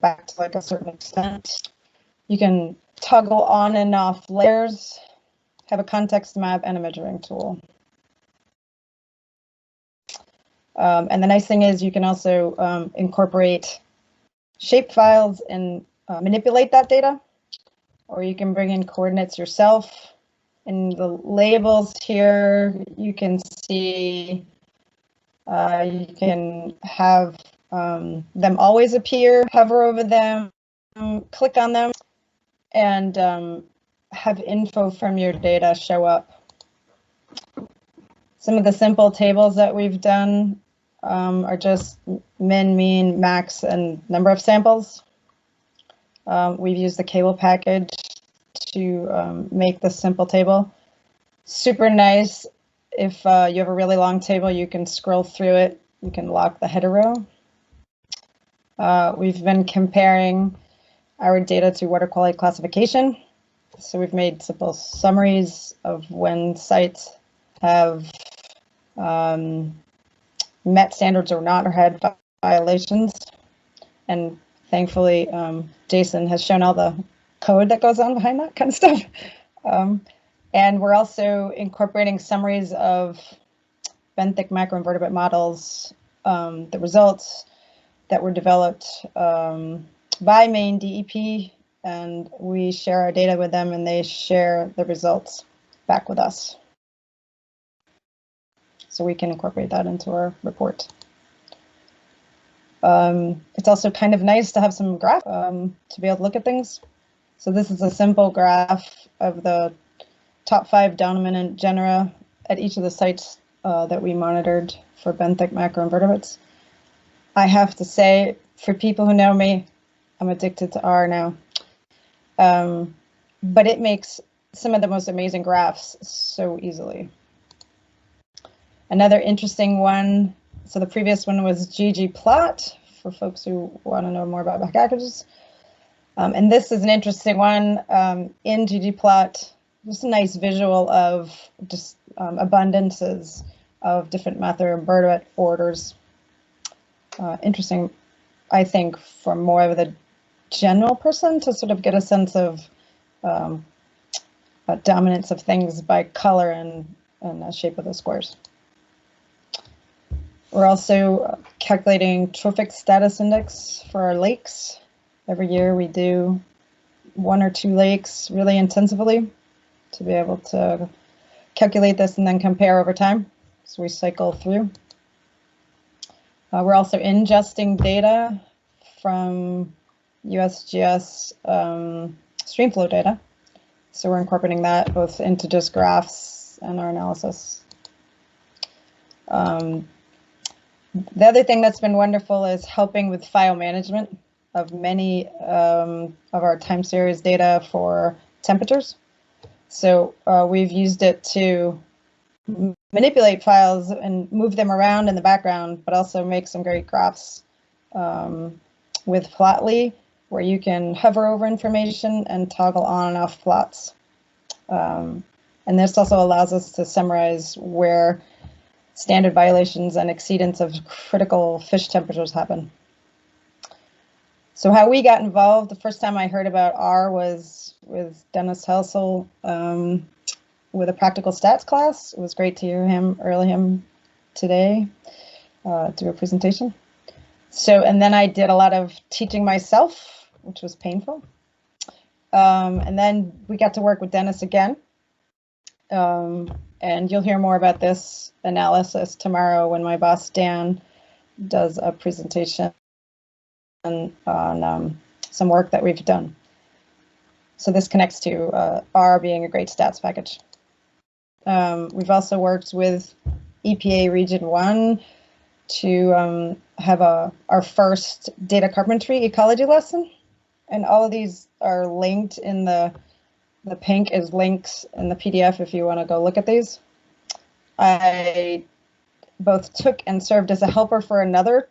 [SPEAKER 5] back to like a certain extent. You can toggle on and off layers, have a context map, and a measuring tool. And the nice thing is you can also incorporate shape files and manipulate that data, or you can bring in coordinates yourself. In the labels here, you can see you can have them always appear, hover over them, click on them, and have info from your data show up. Some of the simple tables that we've done are just min, mean, max, and number of samples. We've used the cable package to make this simple table. Super nice. If you have a really long table, you can scroll through it. You can lock the header row. We've been comparing our data to water quality classification. So we've made simple summaries of when sites have met standards or not, or had violations. And thankfully, Jason has shown all the code that goes on behind that kind of stuff. And we're also incorporating summaries of benthic macroinvertebrate models, the results that were developed by Maine DEP, and we share our data with them and they share the results back with us. So we can incorporate that into our report. It's also kind of nice to have some graph to be able to look at things. So this is a simple graph of the top 5 dominant genera at each of the sites that we monitored for benthic macroinvertebrates. I have to say, for people who know me, I'm addicted to R now. But it makes some of the most amazing graphs so easily. Another interesting one, so the previous one was ggplot, for folks who want to know more about packages. And this is an interesting one in ggplot, just a nice visual of just abundances of different macroinvertebrate orders. Interesting, I think, for more of the general person to sort of get a sense of dominance of things by color and the shape of the squares. We're also calculating trophic status index for our lakes. Every year we do 1 or 2 lakes really intensively to be able to calculate this and then compare over time. So we cycle through. We're also ingesting data from USGS streamflow data. So we're incorporating that both into just graphs and our analysis. The other thing that's been wonderful is helping with file management of many of our time series data for temperatures. So we've used it to manipulate files and move them around in the background, but also make some great graphs with Plotly, where you can hover over information and toggle on and off plots. And this also allows us to summarize where standard violations and exceedance of critical fish temperatures happen. So how we got involved, the first time I heard about R was with Dennis Helsel with a practical stats class. It was great to hear him today do a presentation. So, and then I did a lot of teaching myself, which was painful. And then we got to work with Dennis again. And you'll hear more about this analysis tomorrow when my boss Dan does a presentation on some work that we've done. So this connects to R being a great stats package. We've also worked with EPA Region 1 to have our first data carpentry ecology lesson. And all of these are linked in the pink is links in the PDF if you want to go look at these. I both took and served as a helper for another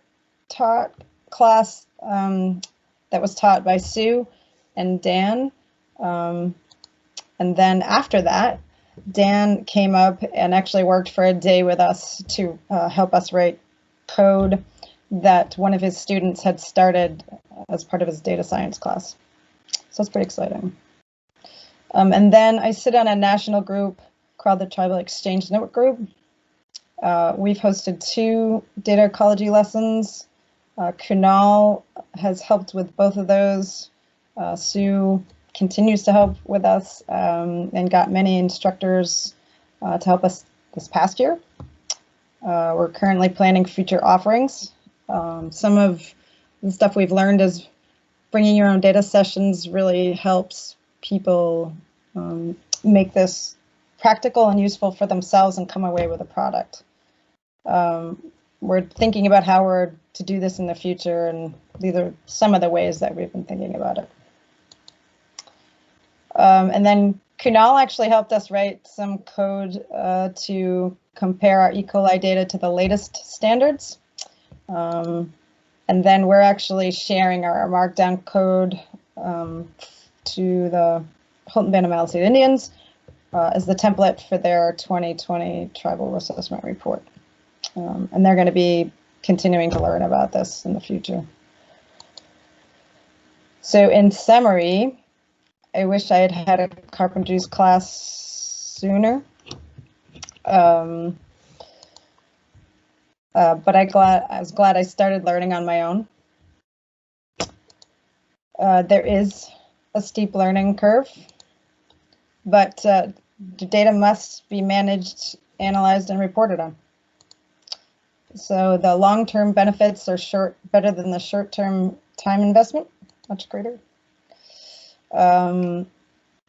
[SPEAKER 5] class that was taught by Sue and Dan. And then after that, Dan came up and actually worked for a day with us to help us write code that one of his students had started as part of his data science class. So it's pretty exciting. And then I sit on a national group called the Tribal Exchange Network Group. We've hosted 2 data ecology lessons. Kunal has helped with both of those. Sue continues to help with us and got many instructors to help us this past year. We're currently planning future offerings. Some of the stuff we've learned is bringing your own data sessions really helps people make this practical and useful for themselves and come away with a product. We're thinking about how we're to do this in the future, and these are some of the ways that we've been thinking about it. And then Kunal actually helped us write some code to compare our E. coli data to the latest standards. And then we're actually sharing our markdown code to the Houghton Band of Maliseet Indians as the template for their 2020 tribal assessment report. And they're going to be continuing to learn about this in the future. So in summary, I wish I had had a carpentries class sooner. But I was glad I started learning on my own. There is a steep learning curve, but the data must be managed, analyzed, and reported on. So the long-term benefits are better than the short-term time investment, much greater. And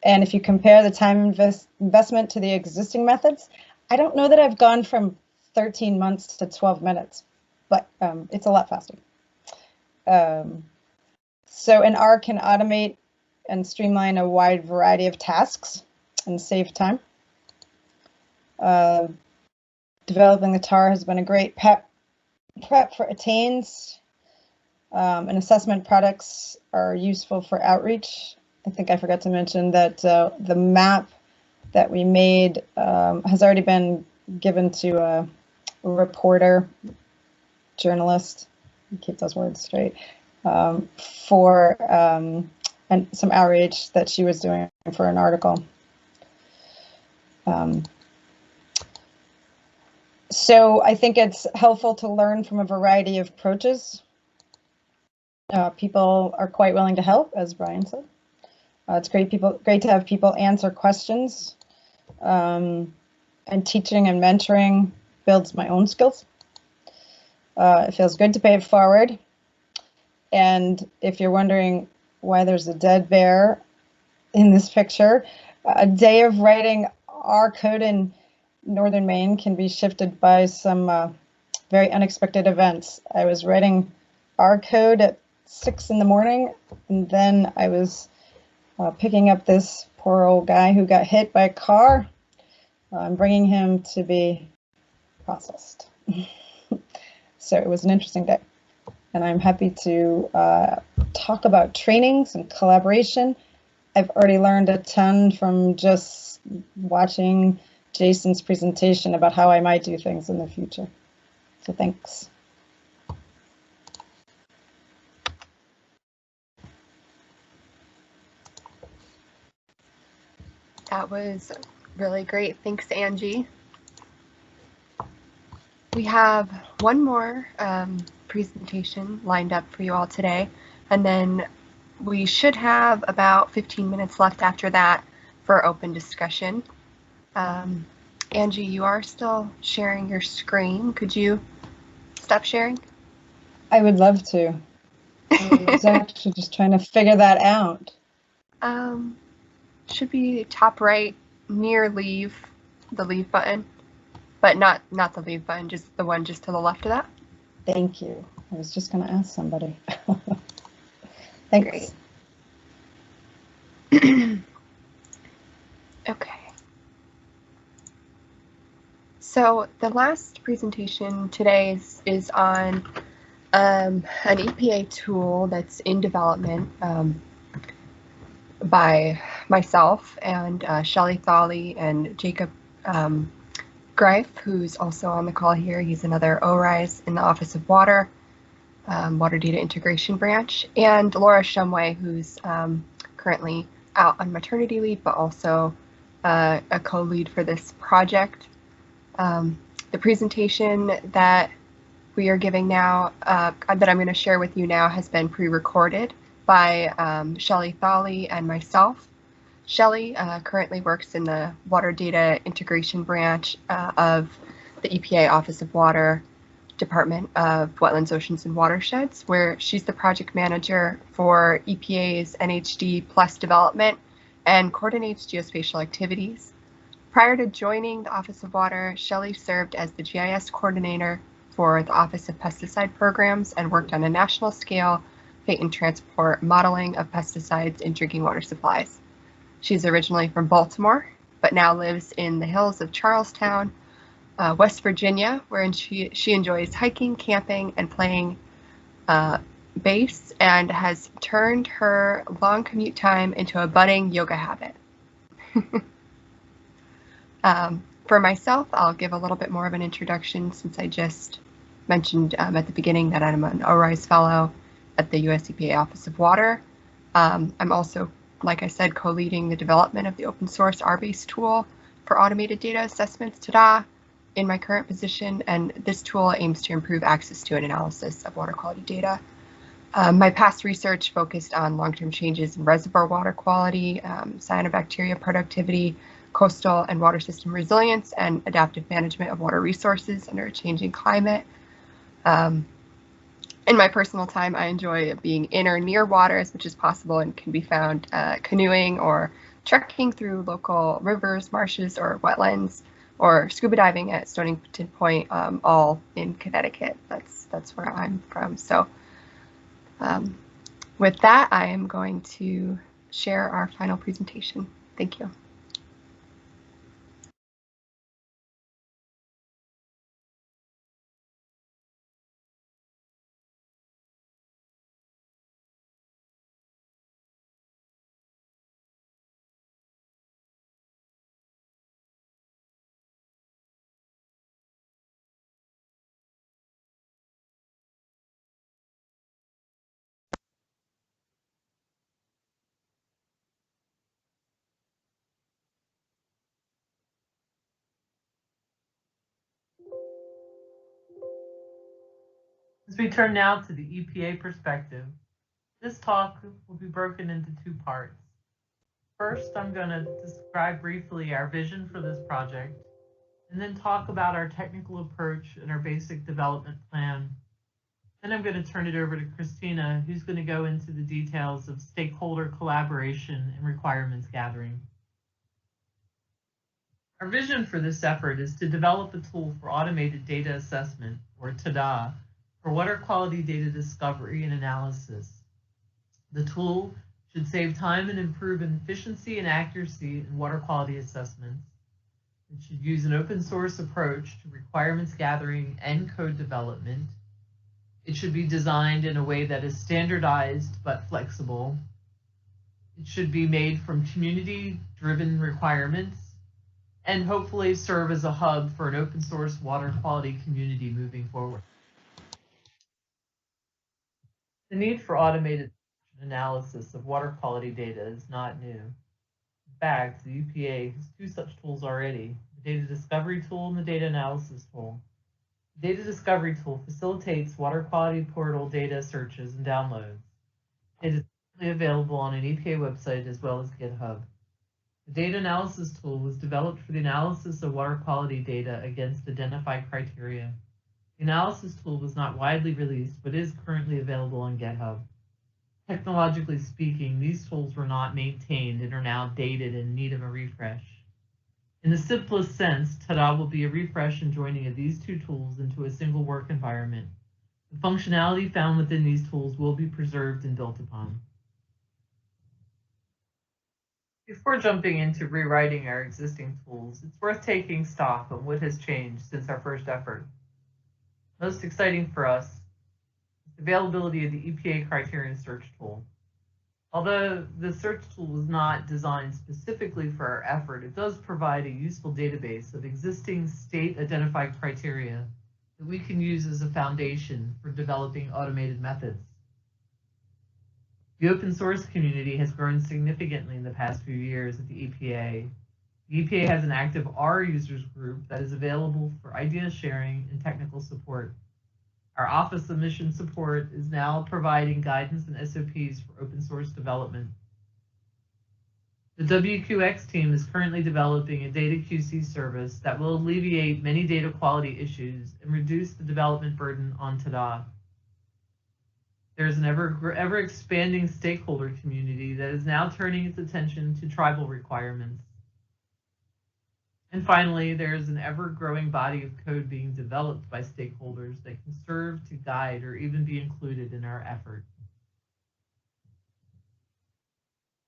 [SPEAKER 5] if you compare the time investment to the existing methods, I don't know that I've gone from 13 months to 12 minutes, but it's a lot faster. So an R can automate and streamline a wide variety of tasks and save time. Developing the TAR has been a great prep for attains, and assessment products are useful for outreach. I think I forgot to mention that the map that we made has already been given to a reporter, journalist, keep those words straight, for and some outreach that she was doing for an article. So I think it's helpful to learn from a variety of approaches. People are quite willing to help, as Brian said. It's great to have people answer questions, and teaching and mentoring builds my own skills. It feels good to pay it forward. And if you're wondering why there's a dead bear in this picture, a day of writing R code in northern Maine can be shifted by some very unexpected events. I was writing R code at 6 in the morning, and then I was picking up this poor old guy who got hit by a car and bringing him to be processed. So it was an interesting day, and I'm happy to talk about trainings and collaboration. I've already learned a ton from just watching Jason's presentation about how I might do things in the future. So thanks.
[SPEAKER 1] That was really great. Thanks, Angie. We have one more presentation lined up for you all today, and then we should have about 15 minutes left after that for open discussion. Angie, you are still sharing your screen. Could you stop sharing?
[SPEAKER 5] I would love to. I was actually just trying to figure that out.
[SPEAKER 1] Should be top right near leave, the leave button, but not the leave button, just the one just to the left of that.
[SPEAKER 5] Thank you. I was just going to ask somebody. Thanks.
[SPEAKER 1] Great. Okay. So the last presentation today is on an EPA tool that's in development by myself and Shelley Thawley and Jacob Greif, who's also on the call here. He's another ORISE in the Office of Water, Water Data Integration Branch, and Laura Shumway, who's currently out on maternity leave, but also a co-lead for this project. The presentation that we are giving now, that I'm going to share with you now, has been pre-recorded by Shelley Thawley and myself. Shelley currently works in the Water Data Integration Branch of the EPA Office of Water, Department of Wetlands, Oceans, and Watersheds, where she's the project manager for EPA's NHD Plus development and coordinates geospatial activities. Prior to joining the Office of Water, Shelley served as the GIS coordinator for the Office of Pesticide Programs and worked on a national scale fate and transport modeling of pesticides in drinking water supplies. She's originally from Baltimore, but now lives in the hills of Charlestown, West Virginia, where she enjoys hiking, camping, and playing bass, and has turned her long commute time into a budding yoga habit. For myself, I'll give a little bit more of an introduction, since I just mentioned at the beginning that I'm an ORISE fellow at the US EPA Office of Water. I'm also, like I said, co-leading the development of the open source R-based tool for automated data assessments, TDA, in my current position, and this tool aims to improve access to and analysis of water quality data. My past research focused on long-term changes in reservoir water quality, cyanobacteria productivity, coastal and water system resilience, and adaptive management of water resources under a changing climate. In my personal time, I enjoy being in or near water as much as possible and can be found canoeing or trekking through local rivers, marshes, or wetlands, or scuba diving at Stonington Point, all in Connecticut. That's where I'm from. So with that, I am going to share our final presentation. Thank you.
[SPEAKER 6] As we turn now to the EPA perspective, this talk will be broken into two parts. First, I'm going to describe briefly our vision for this project, and then talk about our technical approach and our basic development plan. Then I'm going to turn it over to Christina, who's going to go into the details of stakeholder collaboration and requirements gathering. Our vision for this effort is to develop a tool for automated data assessment, or TDA, for water quality data discovery and analysis. The tool should save time and improve efficiency and accuracy in water quality assessments. It should use an open source approach to requirements gathering and code development. It should be designed in a way that is standardized but flexible. It should be made from community-driven requirements and hopefully serve as a hub for an open source water quality community moving forward. The need for automated analysis of water quality data is not new. In fact, the EPA has two such tools already, the data discovery tool and the data analysis tool. The data discovery tool facilitates water quality portal data searches and downloads. It is currently available on an EPA website as well as GitHub. The data analysis tool was developed for the analysis of water quality data against identified criteria. The analysis tool was not widely released, but is currently available on GitHub. Technologically speaking, these tools were not maintained and are now dated and in need of a refresh. In the simplest sense, TDA will be a refresh and joining of these two tools into a single work environment. The functionality found within these tools will be preserved and built upon. Before jumping into rewriting our existing tools, it's worth taking stock on what has changed since our first effort. Most exciting for us is the availability of the EPA Criterion Search tool. Although the search tool was not designed specifically for our effort, it does provide a useful database of existing state-identified criteria that we can use as a foundation for developing automated methods. The open source community has grown significantly in the past few years at the EPA. The EPA has an active R users group that is available for idea sharing and technical support. Our Office of Mission Support is now providing guidance and SOPs for open source development. The WQX team is currently developing a data QC service that will alleviate many data quality issues and reduce the development burden on TDA. There's an ever expanding stakeholder community that is now turning its attention to tribal requirements. And finally, there's an ever-growing body of code being developed by stakeholders that can serve to guide or even be included in our effort.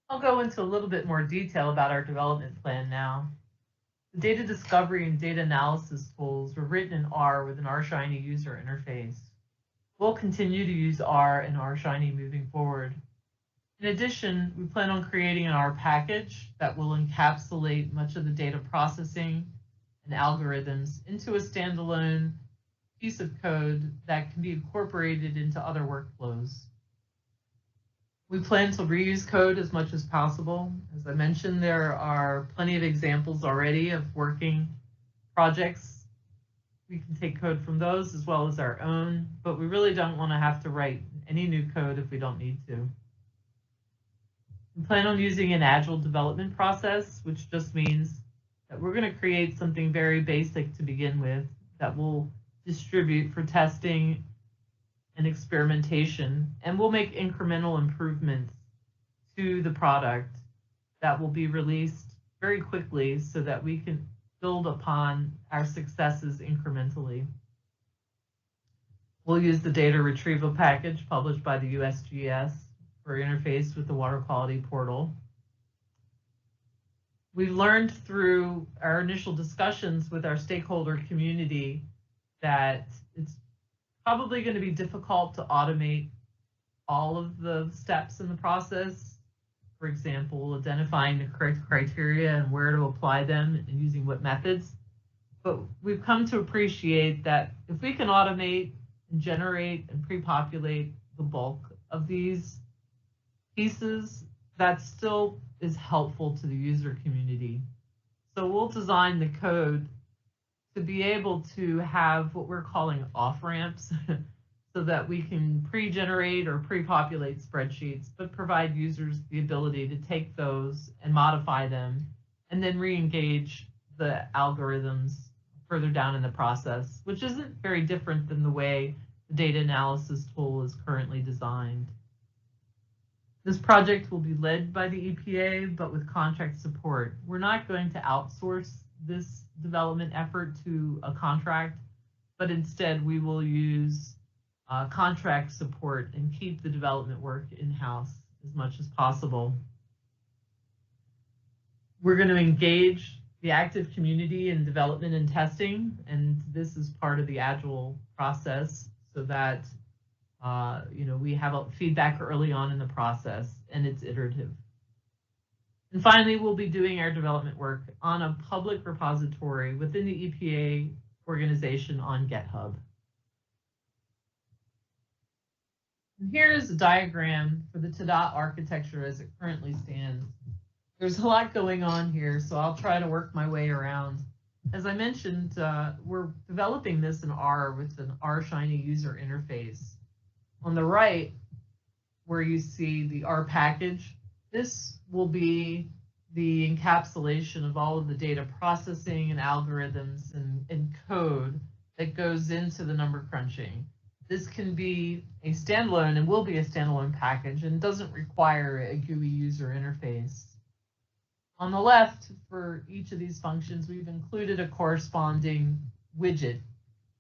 [SPEAKER 6] I'll go into a little bit more detail about our development plan now. The data discovery and data analysis tools were written in R with an RShiny user interface. We'll continue to use R and RShiny moving forward. In addition, we plan on creating an R package that will encapsulate much of the data processing and algorithms into a standalone piece of code that can be incorporated into other workflows. We plan to reuse code as much as possible. As I mentioned, there are plenty of examples already of working projects. We can take code from those as well as our own, but we really don't want to have to write any new code if we don't need to. We plan on using an agile development process, which just means that we're going to create something very basic to begin with that we'll distribute for testing and experimentation, and we'll make incremental improvements to the product that will be released very quickly so that we can build upon our successes incrementally. We'll use the data retrieval package published by the USGS for interface with the water quality portal. We've learned through our initial discussions with our stakeholder community that it's probably going to be difficult to automate all of the steps in the process. For example, identifying the correct criteria and where to apply them and using what methods. But we've come to appreciate that if we can automate and generate and pre-populate the bulk of these pieces, that still is helpful to the user community. So we'll design the code to be able to have what we're calling off-ramps so that we can pre-generate or pre-populate spreadsheets, but provide users the ability to take those and modify them and then re-engage the algorithms further down in the process, which isn't very different than the way the data analysis tool is currently designed. This project will be led by the EPA, but with contract support. We're not going to outsource this development effort to a contract, but instead we will use contract support and keep the development work in-house as much as possible. We're going to engage the active community in development and testing, and this is part of the Agile process so that we have feedback early on in the process and it's iterative. And finally, we'll be doing our development work on a public repository within the EPA organization on GitHub. And here's a diagram for the TDOT architecture as it currently stands. There's a lot going on here, so I'll try to work my way around. As I mentioned, we're developing this in R with an R-Shiny user interface. On the right, where you see the R package, this will be the encapsulation of all of the data processing and algorithms and code that goes into the number crunching. This can be a standalone and will be a standalone package and doesn't require a GUI user interface. On the left, for each of these functions, we've included a corresponding widget.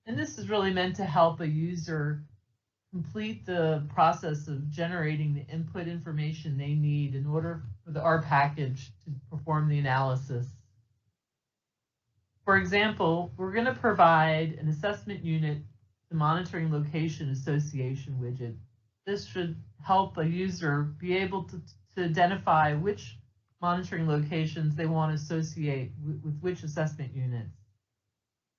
[SPEAKER 6] And this is really meant to help a user complete the process of generating the input information they need in order for the R package to perform the analysis. For example, we're going to provide an assessment unit to monitoring location association widget. This should help a user be able to identify which monitoring locations they want to associate with which assessment units.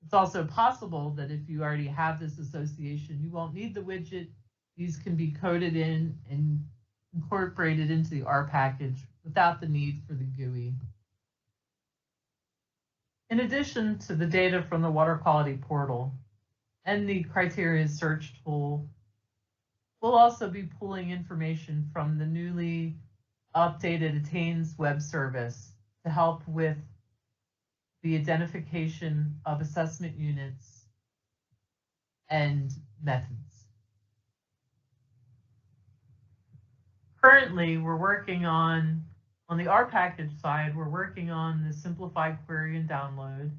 [SPEAKER 6] It's also possible that if you already have this association, you won't need the widget. These can be coded in and incorporated into the R package without the need for the GUI. In addition to the data from the water quality portal and the criteria search tool, we'll also be pulling information from the newly updated Attains web service to help with the identification of assessment units and methods. Currently, we're working on the R package side, we're working on the simplified query and download.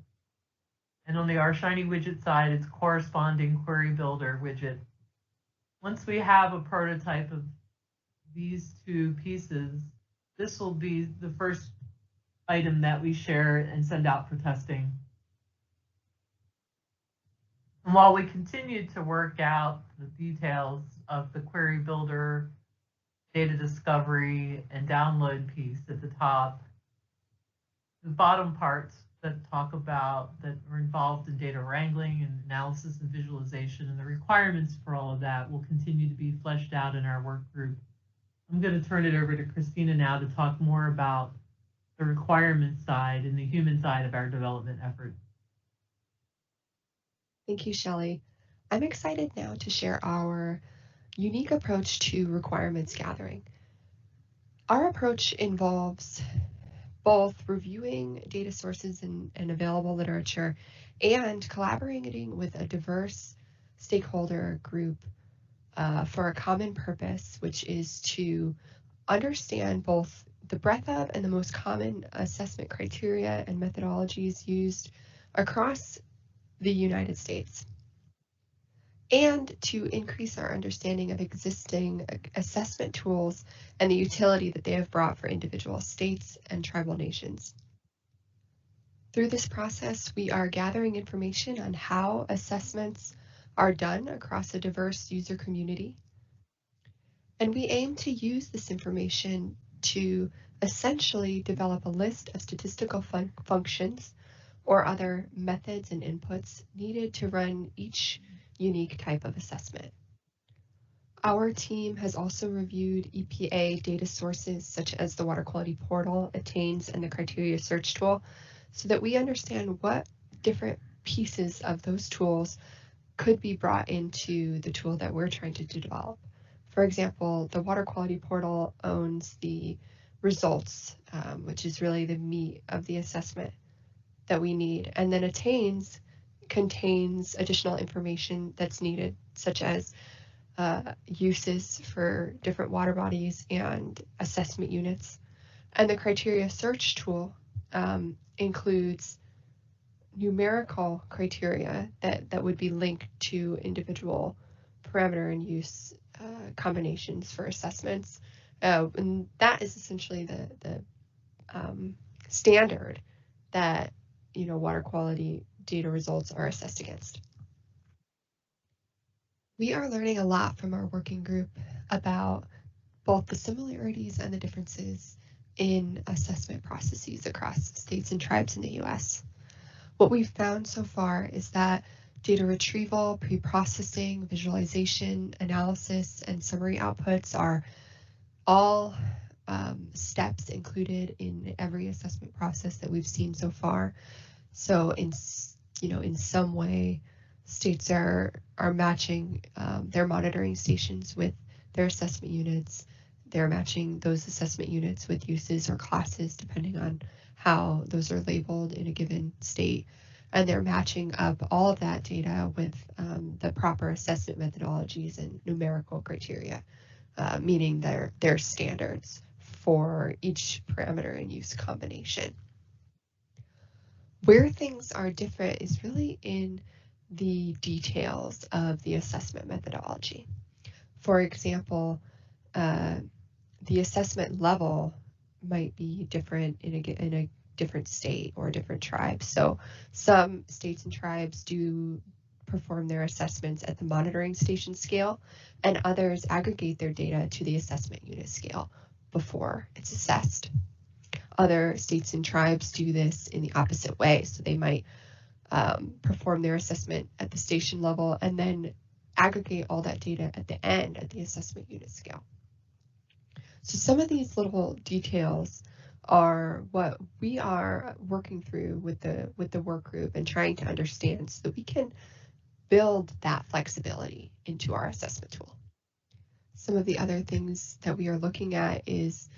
[SPEAKER 6] And on the R-Shiny widget side, it's corresponding query builder widget. Once we have a prototype of these two pieces, this will be the first item that we share and send out for testing. And while we continue to work out the details of the query builder, data discovery, and download piece at the top, the bottom parts that talk about that are involved in data wrangling and analysis and visualization and the requirements for all of that will continue to be fleshed out in our work group I'm going to turn it over to Christina now to talk more about the requirement side and the human side of our development effort.
[SPEAKER 2] Thank you, Shelley. I'm excited now to share our unique approach to requirements gathering. Our approach involves both reviewing data sources and available literature and collaborating with a diverse stakeholder group for a common purpose, which is to understand both the breadth of and the most common assessment criteria and methodologies used across the United States, and to increase our understanding of existing assessment tools and the utility that they have brought for individual states and tribal nations. Through this process, we are gathering information on how assessments are done across a diverse user community, and we aim to use this information to essentially develop a list of statistical functions or other methods and inputs needed to run each unique type of assessment. Our team has also reviewed EPA data sources such as the Water Quality Portal, Attains, and the Criteria Search Tool, so that we understand what different pieces of those tools could be brought into the tool that we're trying to develop. For example, the Water Quality Portal owns the results, which is really the meat of the assessment that we need. And then Attains contains additional information that's needed, such as uses for different water bodies and assessment units. And the Criteria Search Tool includes numerical criteria that would be linked to individual parameter and use combinations for assessments. And that is essentially the standard that water quality data results are assessed against. We are learning a lot from our working group about both the similarities and the differences in assessment processes across states and tribes in the US. What we've found so far is that data retrieval, pre-processing, visualization, analysis, and summary outputs are all steps included in every assessment process that we've seen so far. So in some way, states are matching their monitoring stations with their assessment units. They're matching those assessment units with uses or classes, depending on how those are labeled in a given state. And they're matching up all of that data with the proper assessment methodologies and numerical criteria, meaning their standards for each parameter and use combination. Where things are different is really in the details of the assessment methodology. For example, the assessment level might be different in a different state or different tribe. So some states and tribes do perform their assessments at the monitoring station scale, and others aggregate their data to the assessment unit scale before it's assessed. Other states and tribes do this in the opposite way. So they might perform their assessment at the station level and then aggregate all that data at the end at the assessment unit scale. So some of these little details are what we are working through with the work group and trying to understand so that we can build that flexibility into our assessment tool. Some of the other things that we are looking at is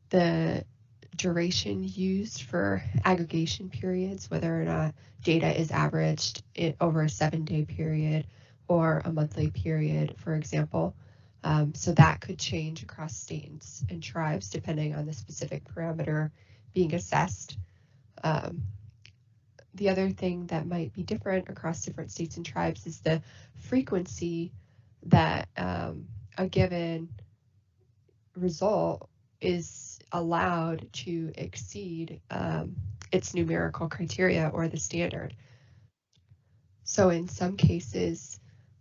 [SPEAKER 2] the duration used for aggregation periods, whether or not data is averaged over a 7-day period or a monthly period, for example. So that could change across states and tribes depending on the specific parameter being assessed. The other thing that might be different across different states and tribes is the frequency that a given result is allowed to exceed its numerical criteria or the standard. So in some cases,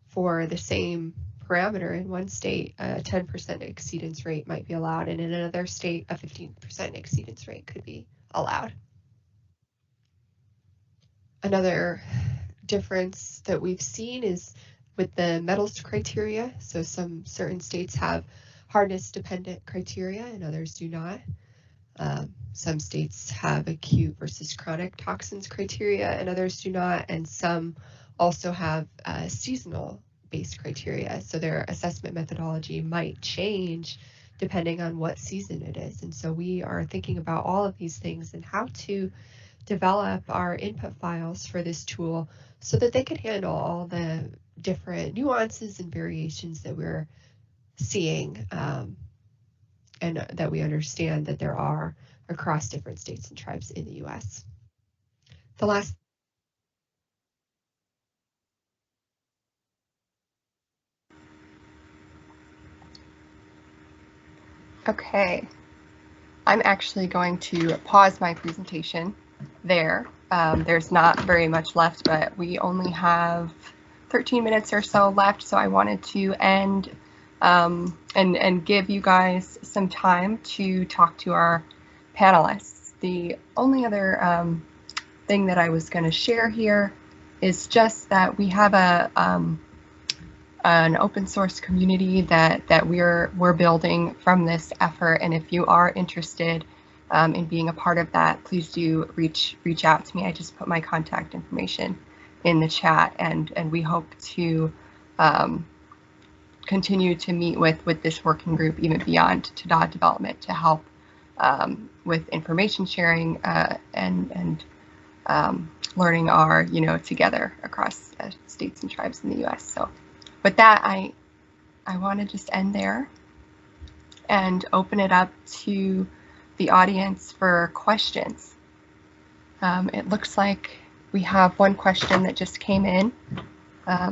[SPEAKER 2] for the same parameter in one state, a 10% exceedance rate might be allowed, and in another state, a 15% exceedance rate could be allowed. Another difference that we've seen is with the metals criteria. So certain states have hardness dependent criteria and others do not. Some states have acute versus chronic toxins criteria and others do not, and some also have seasonal based criteria. So their assessment methodology might change depending on what season it is. And so we are thinking about all of these things and how to develop our input files for this tool so that they can handle all the different nuances and variations that we're seeing and that we understand that there are across different states and tribes in the U.S. The last
[SPEAKER 1] Okay, I'm actually going to pause my presentation there. There's not very much left, but we only have 13 minutes or so left, so I wanted to end and give you guys some time to talk to our panelists. The only other thing that I was going to share here is just that we have an open source community that we're building from this effort, and if you are interested in being a part of that, please do reach out to me. I just put my contact information in the chat, and we hope to continue to meet with this working group even beyond TDA development to help with information sharing and learning our together across states and tribes in the U.S. So with that, I want to just end there and open it up to the audience for questions. It looks like we have one question that just came in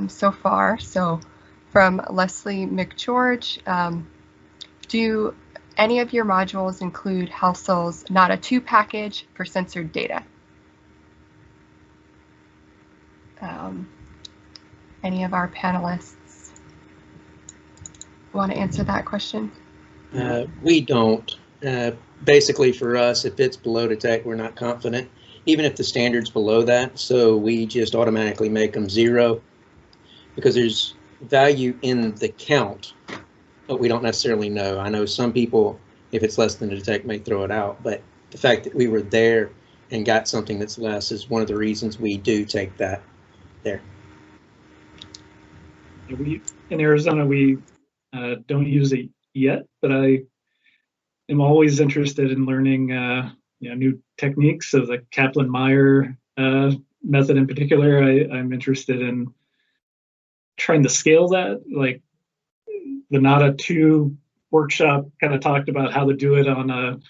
[SPEAKER 1] so far. So from Leslie McGeorge, do any of your modules include Halsel's NADA2 package for censored data? Any of our panelists want to answer that question?
[SPEAKER 3] We don't. Basically for us, if it's below detect, we're not confident, even if the standard's below that. So we just automatically make them 0 because there's value in the count, but we don't necessarily know. I know some people, if it's less than the detect, may throw it out, but the fact that we were there and got something that's less is one of the reasons we do take that there.
[SPEAKER 7] In Arizona, we don't use it yet, but I am always interested in learning new techniques. So the Kaplan-Meier method in particular, I'm interested in trying to scale that. Like the NADA2 workshop kind of talked about how to do it on a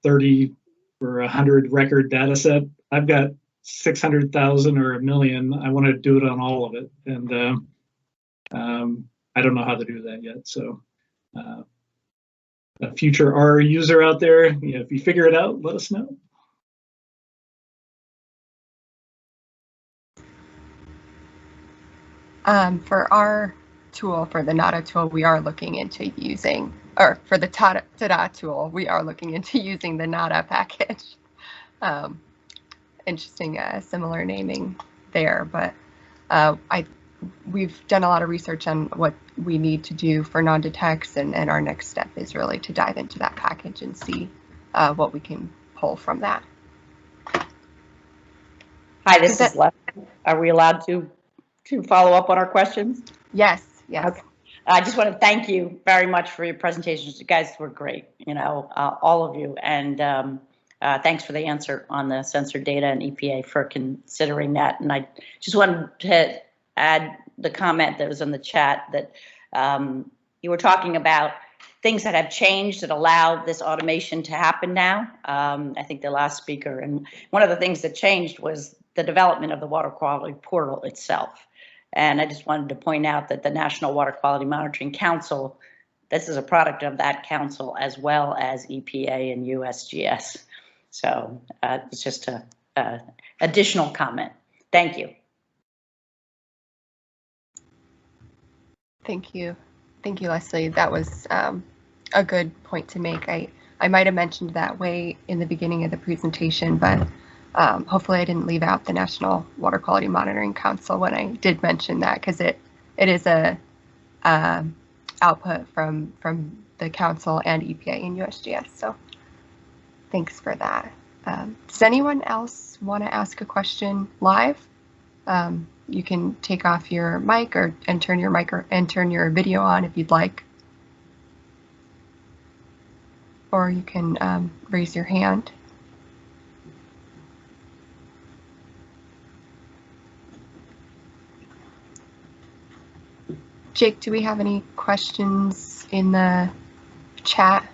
[SPEAKER 7] 30 or 100 record data set. I've got 600,000 or 1 million. I want to do it on all of it, and I don't know how to do that yet. So a future R user out there, if you figure it out, let us know.
[SPEAKER 1] For our tool, for the NADA tool, we are looking into using, or for the TDA tool, we are looking into using the NADA package. Interesting, similar naming there, but we've done a lot of research on what we need to do for non-detects, and our next step is really to dive into that package and see what we can pull from that.
[SPEAKER 8] Hi, this is Leslie. Are we allowed to follow up on our questions?
[SPEAKER 1] Yes, yes.
[SPEAKER 8] Okay. I just want to thank you very much for your presentations. You guys were great, all of you. And thanks for the answer on the censored data and EPA for considering that. And I just wanted to add the comment that was in the chat that you were talking about things that have changed that allow this automation to happen now. I think the last speaker, and one of the things that changed was the development of the water quality portal itself. And I just wanted to point out that the National Water Quality Monitoring Council, this is a product of that council as well as EPA and USGS. So it's just a additional comment. Thank you.
[SPEAKER 1] Thank you. Thank you, Leslie. That was a good point to make. I might have mentioned that way in the beginning of the presentation, but hopefully I didn't leave out the National Water Quality Monitoring Council when I did mention that, because it is a output from the council and EPA and USGS. So thanks for that. Does anyone else want to ask a question live? You can take off your mic and turn your video on if you'd like. Or you can raise your hand. Jake, do we have any questions in the chat?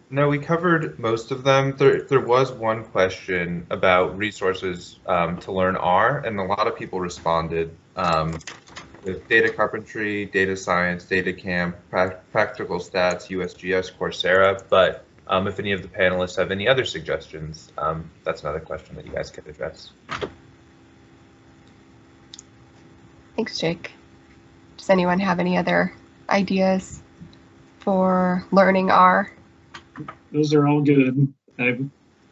[SPEAKER 9] No, we covered most of them. There was one question about resources to learn R, and a lot of people responded with data carpentry, data science, data camp, practical stats, USGS, Coursera. But if any of the panelists have any other suggestions, that's another question that you guys could address.
[SPEAKER 1] Thanks, Jake. Does anyone have any other ideas for learning R?
[SPEAKER 7] Those are all good.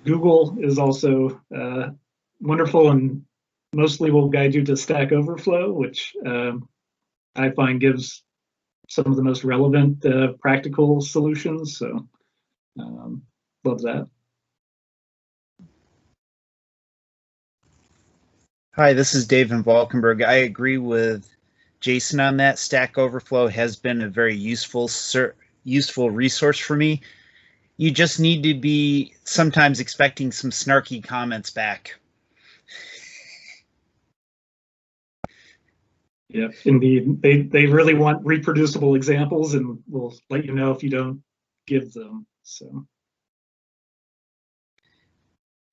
[SPEAKER 7] Google is also wonderful and mostly will guide you to Stack Overflow, which I find gives some of the most relevant practical solutions. So love that.
[SPEAKER 10] Hi, this is Dave in Valkenburg. I agree with Jason on that. Stack Overflow has been a very useful resource for me. You just need to be sometimes expecting some snarky comments back.
[SPEAKER 7] Yeah, indeed. They really want reproducible examples and will let you know if you don't give them. So.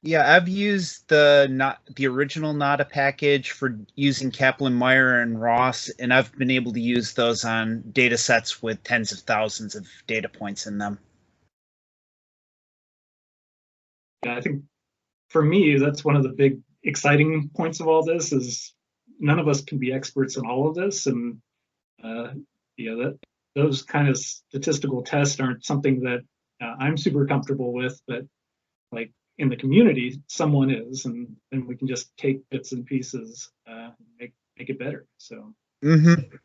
[SPEAKER 10] Yeah, I've used the original NADA package for using Kaplan-Meier and Ross, and I've been able to use those on data sets with tens of thousands of data points in them.
[SPEAKER 7] Yeah, I think for me, that's one of the big exciting points of all this is none of us can be experts in all of this. And those kind of statistical tests aren't something that I'm super comfortable with, but like in the community, someone is, and we can just take bits and pieces, make it better. So.
[SPEAKER 10] Mm-hmm.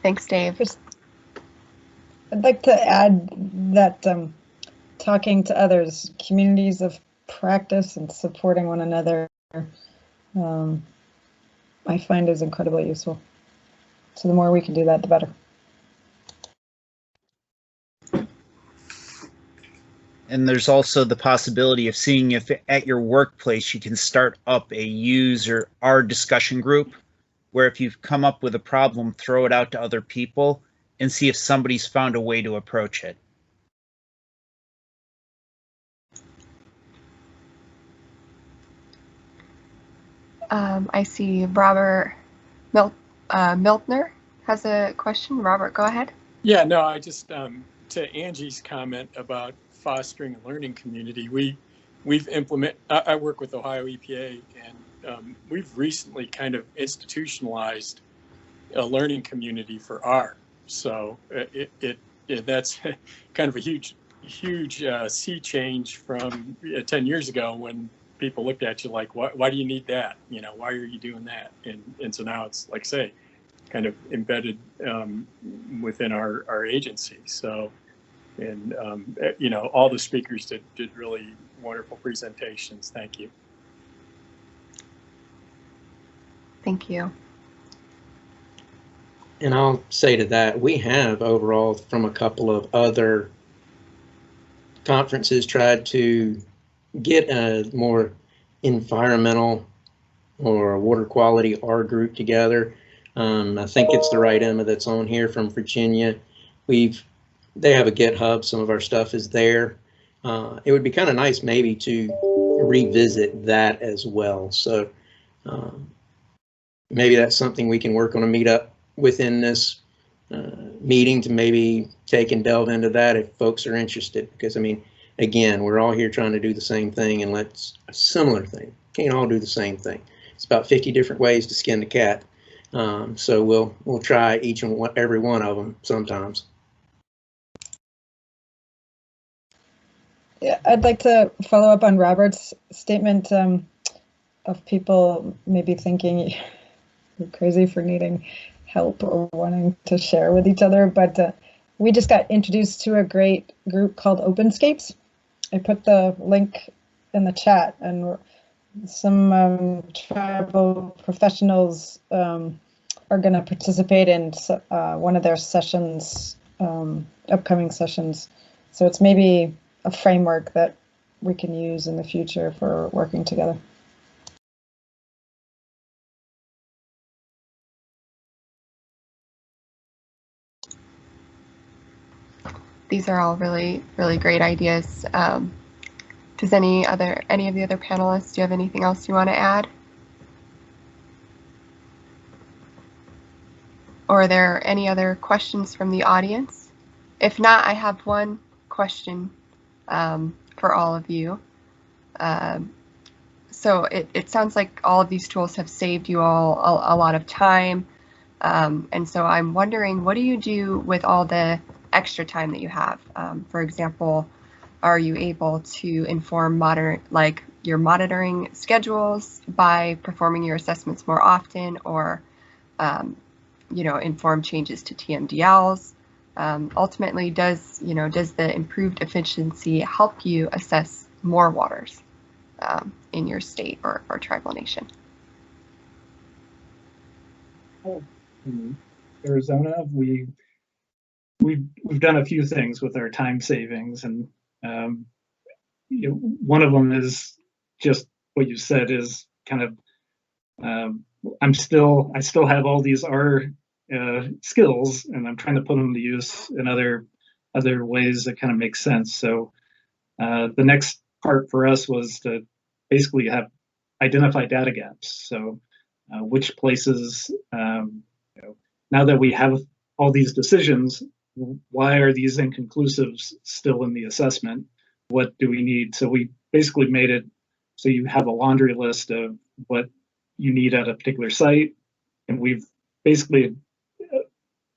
[SPEAKER 1] Thanks, Dave.
[SPEAKER 5] I'd like to add that talking to others, communities of practice and supporting one another, I find is incredibly useful. So the more we can do that, the better.
[SPEAKER 10] And there's also the possibility of seeing if at your workplace you can start up a user R discussion group, where if you've come up with a problem, throw it out to other people and see if somebody's found a way to approach it.
[SPEAKER 1] I see Robert Miltner has a question. Robert, go ahead.
[SPEAKER 11] Yeah, no, I just, to Angie's comment about fostering a learning community, we've I work with Ohio EPA, and we've recently kind of institutionalized a learning community for R. So that's kind of a huge sea change from 10 years ago when people looked at you like, why do you need that? You know, why are you doing that? And so now it's, like say, kind of embedded within our agency. So, and all the speakers did really wonderful presentations. Thank you.
[SPEAKER 1] Thank you.
[SPEAKER 3] And I'll say to that, we have overall from a couple of other conferences tried to get a more environmental or water quality R group together. I think it's the right Emma that's on here from Virginia. They have a GitHub, some of our stuff is there. It would be kind of nice maybe to revisit that as well. So maybe that's something we can work on a meetup within this meeting to maybe take and delve into that if folks are interested. Because I mean, again, we're all here trying to do the same thing, and let's a similar thing. Can't all do the same thing. It's about 50 different ways to skin the cat. So we'll try each and every one of them sometimes.
[SPEAKER 5] Yeah, I'd like to follow up on Robert's statement. of people maybe thinking you're crazy for needing help or wanting to share with each other, but we just got introduced to a great group called OpenScapes. I put the link in the chat, and some tribal professionals are going to participate in one of their sessions, upcoming sessions. So it's maybe a framework that we can use in the future for working together.
[SPEAKER 1] These are all really, really great ideas. Does any of the other panelists, do you have anything else you want to add? Or are there any other questions from the audience? If not, I have one question for all of you. So it sounds like all of these tools have saved you all a lot of time. And so I'm wondering, what do you do with all the extra time that you have? For example, are you able to inform your monitoring schedules by performing your assessments more often, or inform changes to TMDLs? Ultimately, does the improved efficiency help you assess more waters in your state or tribal nation?
[SPEAKER 7] In Arizona, we've done a few things with our time savings, and one of them is just what you said, is kind of I still have all these R skills, and I'm trying to put them to use in other ways that kind of make sense. So the next part for us was to basically identify data gaps. So which places, now that we have all these decisions, why are these inconclusives still in the assessment? What do we need? So we basically made it so you have a laundry list of what you need at a particular site, and we've basically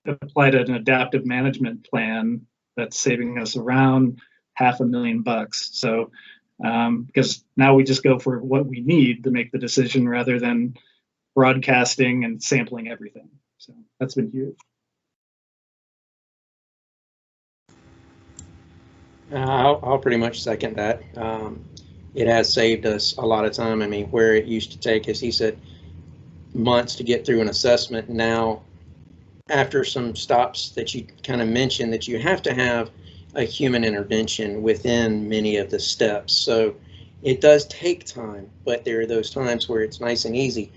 [SPEAKER 7] applied an adaptive management plan that's saving us around $500,000. So because now we just go for what we need to make the decision rather than broadcasting and sampling everything. So that's been huge.
[SPEAKER 3] I'll pretty much second that. It has saved us a lot of time. I mean, where it used to take, as he said, months to get through an assessment, now after some stops that you kind of mentioned, that you have to have a human intervention within many of the steps. So it does take time, but there are those times where it's nice and easy.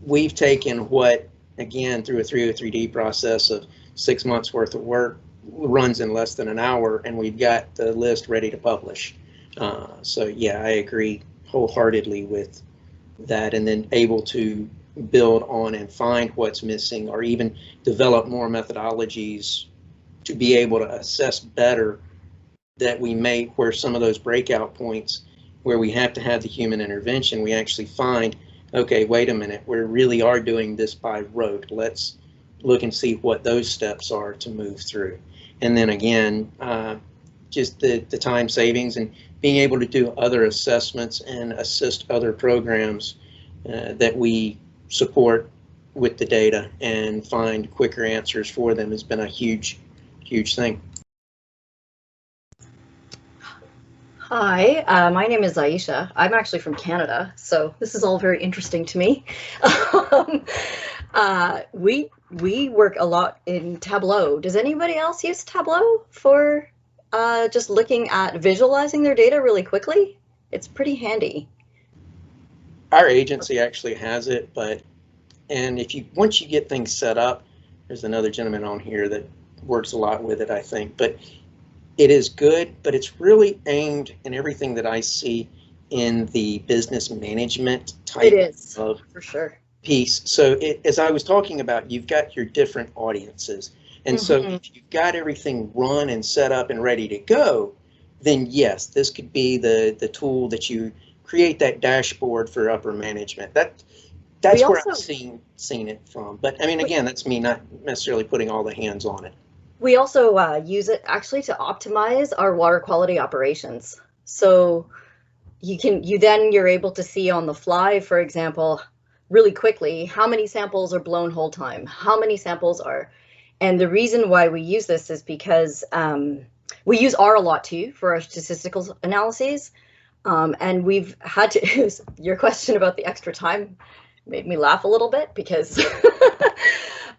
[SPEAKER 3] We've taken what, again, through a 303D process of 6 months worth of work, runs in less than an hour, and we've got the list ready to publish. So yeah, I agree wholeheartedly with that, and then able to build on and find what's missing, or even develop more methodologies to be able to assess better, that we may, where some of those breakout points where we have to have the human intervention, we actually find, okay, wait a minute, we really are doing this by rote. Let's look and see what those steps are to move through. And then again, just the time savings and being able to do other assessments and assist other programs that we support with the data and find quicker answers for them has been a huge, huge thing.
[SPEAKER 12] Hi, my name is Aisha. I'm actually from Canada, so this is all very interesting to me. We work a lot in Tableau. Does anybody else use Tableau for just looking at visualizing their data really quickly? It's pretty handy.
[SPEAKER 3] Our agency actually has it, and once you get things set up, there's another gentleman on here that works a lot with it, I think, but it is good, but it's really aimed in everything that I see in the business management type of
[SPEAKER 12] for sure
[SPEAKER 3] piece. So as I was talking about, you've got your different audiences. And so if you've got everything run and set up and ready to go, then yes, this could be the tool that you create that dashboard for upper management. That's where I've seen it from. But I mean, again, that's me not necessarily putting all the hands on it.
[SPEAKER 12] We also use it actually to optimize our water quality operations. So you're able to see on the fly, for example, really quickly, how many samples are blown whole time, how many samples are, and the reason why we use this is because we use R a lot too for our statistical analyses. And we've had to, your question about the extra time made me laugh a little bit because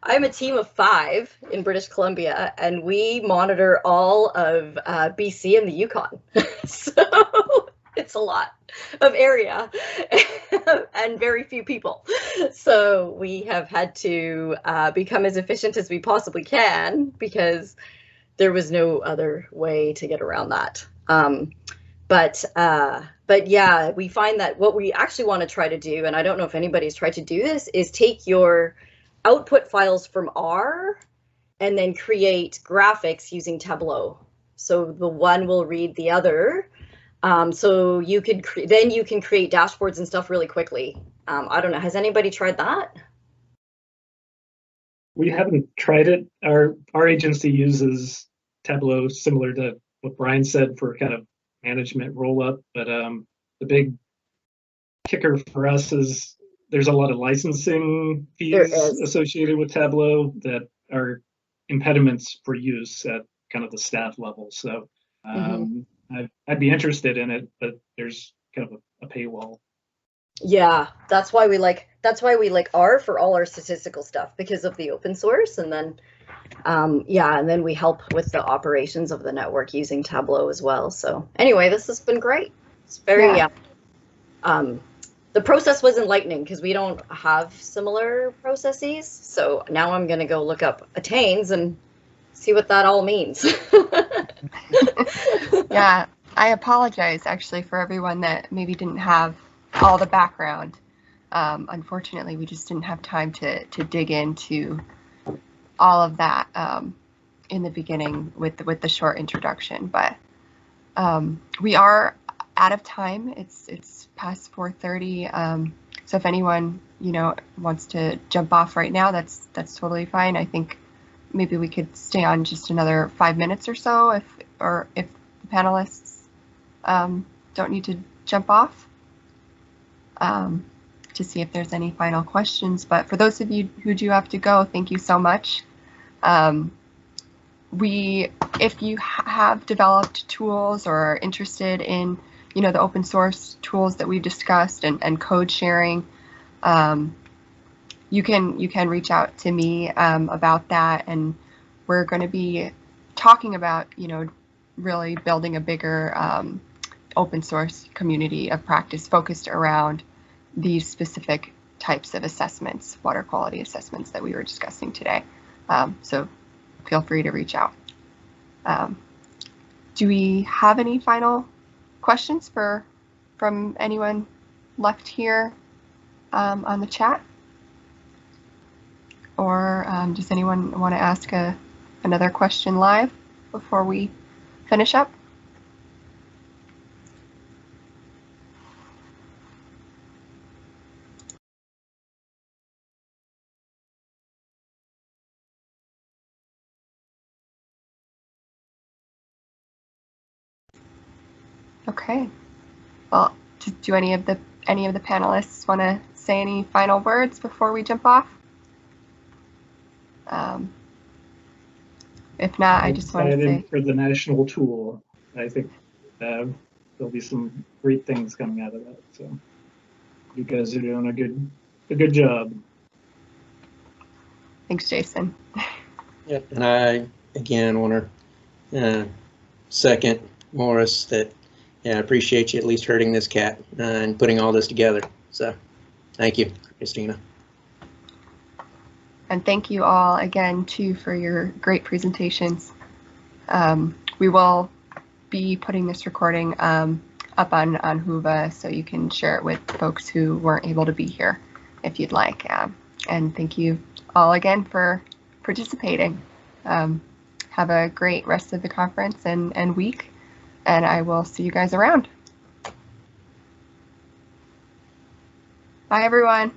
[SPEAKER 12] I'm a team of 5 in British Columbia, and we monitor all of BC and the Yukon. So it's a lot of area and very few people. So we have had to become as efficient as we possibly can because there was no other way to get around that. But yeah, we find that what we actually want to try to do, and I don't know if anybody's tried to do this, is take your output files from R and then create graphics using Tableau. So the one will read the other. So you could then you can create dashboards and stuff really quickly. I don't know. Has anybody tried that?
[SPEAKER 7] We haven't tried it. Our agency uses Tableau, similar to what Brian said, for kind of management roll up, but the big kicker for us is there's a lot of licensing fees associated with Tableau that are impediments for use at kind of the staff level. So I'd be interested in it, but there's kind of a paywall.
[SPEAKER 12] Yeah, that's why we like R for all our statistical stuff, because of the open source, and then yeah, and then we help with the operations of the network using Tableau as well. So anyway, this has been great. It's very the process was enlightening because we don't have similar processes. So now I'm going to go look up attains and see what that all means.
[SPEAKER 1] Yeah, I apologize actually for everyone that maybe didn't have all the background. Unfortunately, we just didn't have time to dig into all of that in the beginning with the short introduction. But we are out of time. It's past 4:30. So if anyone wants to jump off right now, that's totally fine. I think maybe we could stay on just another 5 minutes or so if the panelists don't need to jump off, to see if there's any final questions. But for those of you who do have to go, thank you so much. If you have developed tools or are interested in the open source tools that we've discussed and code sharing, you can reach out to me about that, and we're going to be talking about really building a bigger open source community of practice focused around these specific types of assessments, water quality assessments that we were discussing today. So feel free to reach out. Do we have any final questions from anyone left here on the chat? Or does anyone want to ask another question live before we finish up? Okay. Well, do any of the panelists want to say any final words before we jump off? If not, I just want to say
[SPEAKER 7] for the national tool, I think there'll be some great things coming out of that. So you guys are doing a good job.
[SPEAKER 1] Thanks, Jason.
[SPEAKER 3] Yep, and I again want to second Morris that I appreciate you at least herding this cat and putting all this together. So thank you, Christina.
[SPEAKER 1] And thank you all again too for your great presentations. We will be putting this recording up on Whova, so you can share it with folks who weren't able to be here if you'd like. And thank you all again for participating. Have a great rest of the conference and week, and I will see you guys around. Bye, everyone.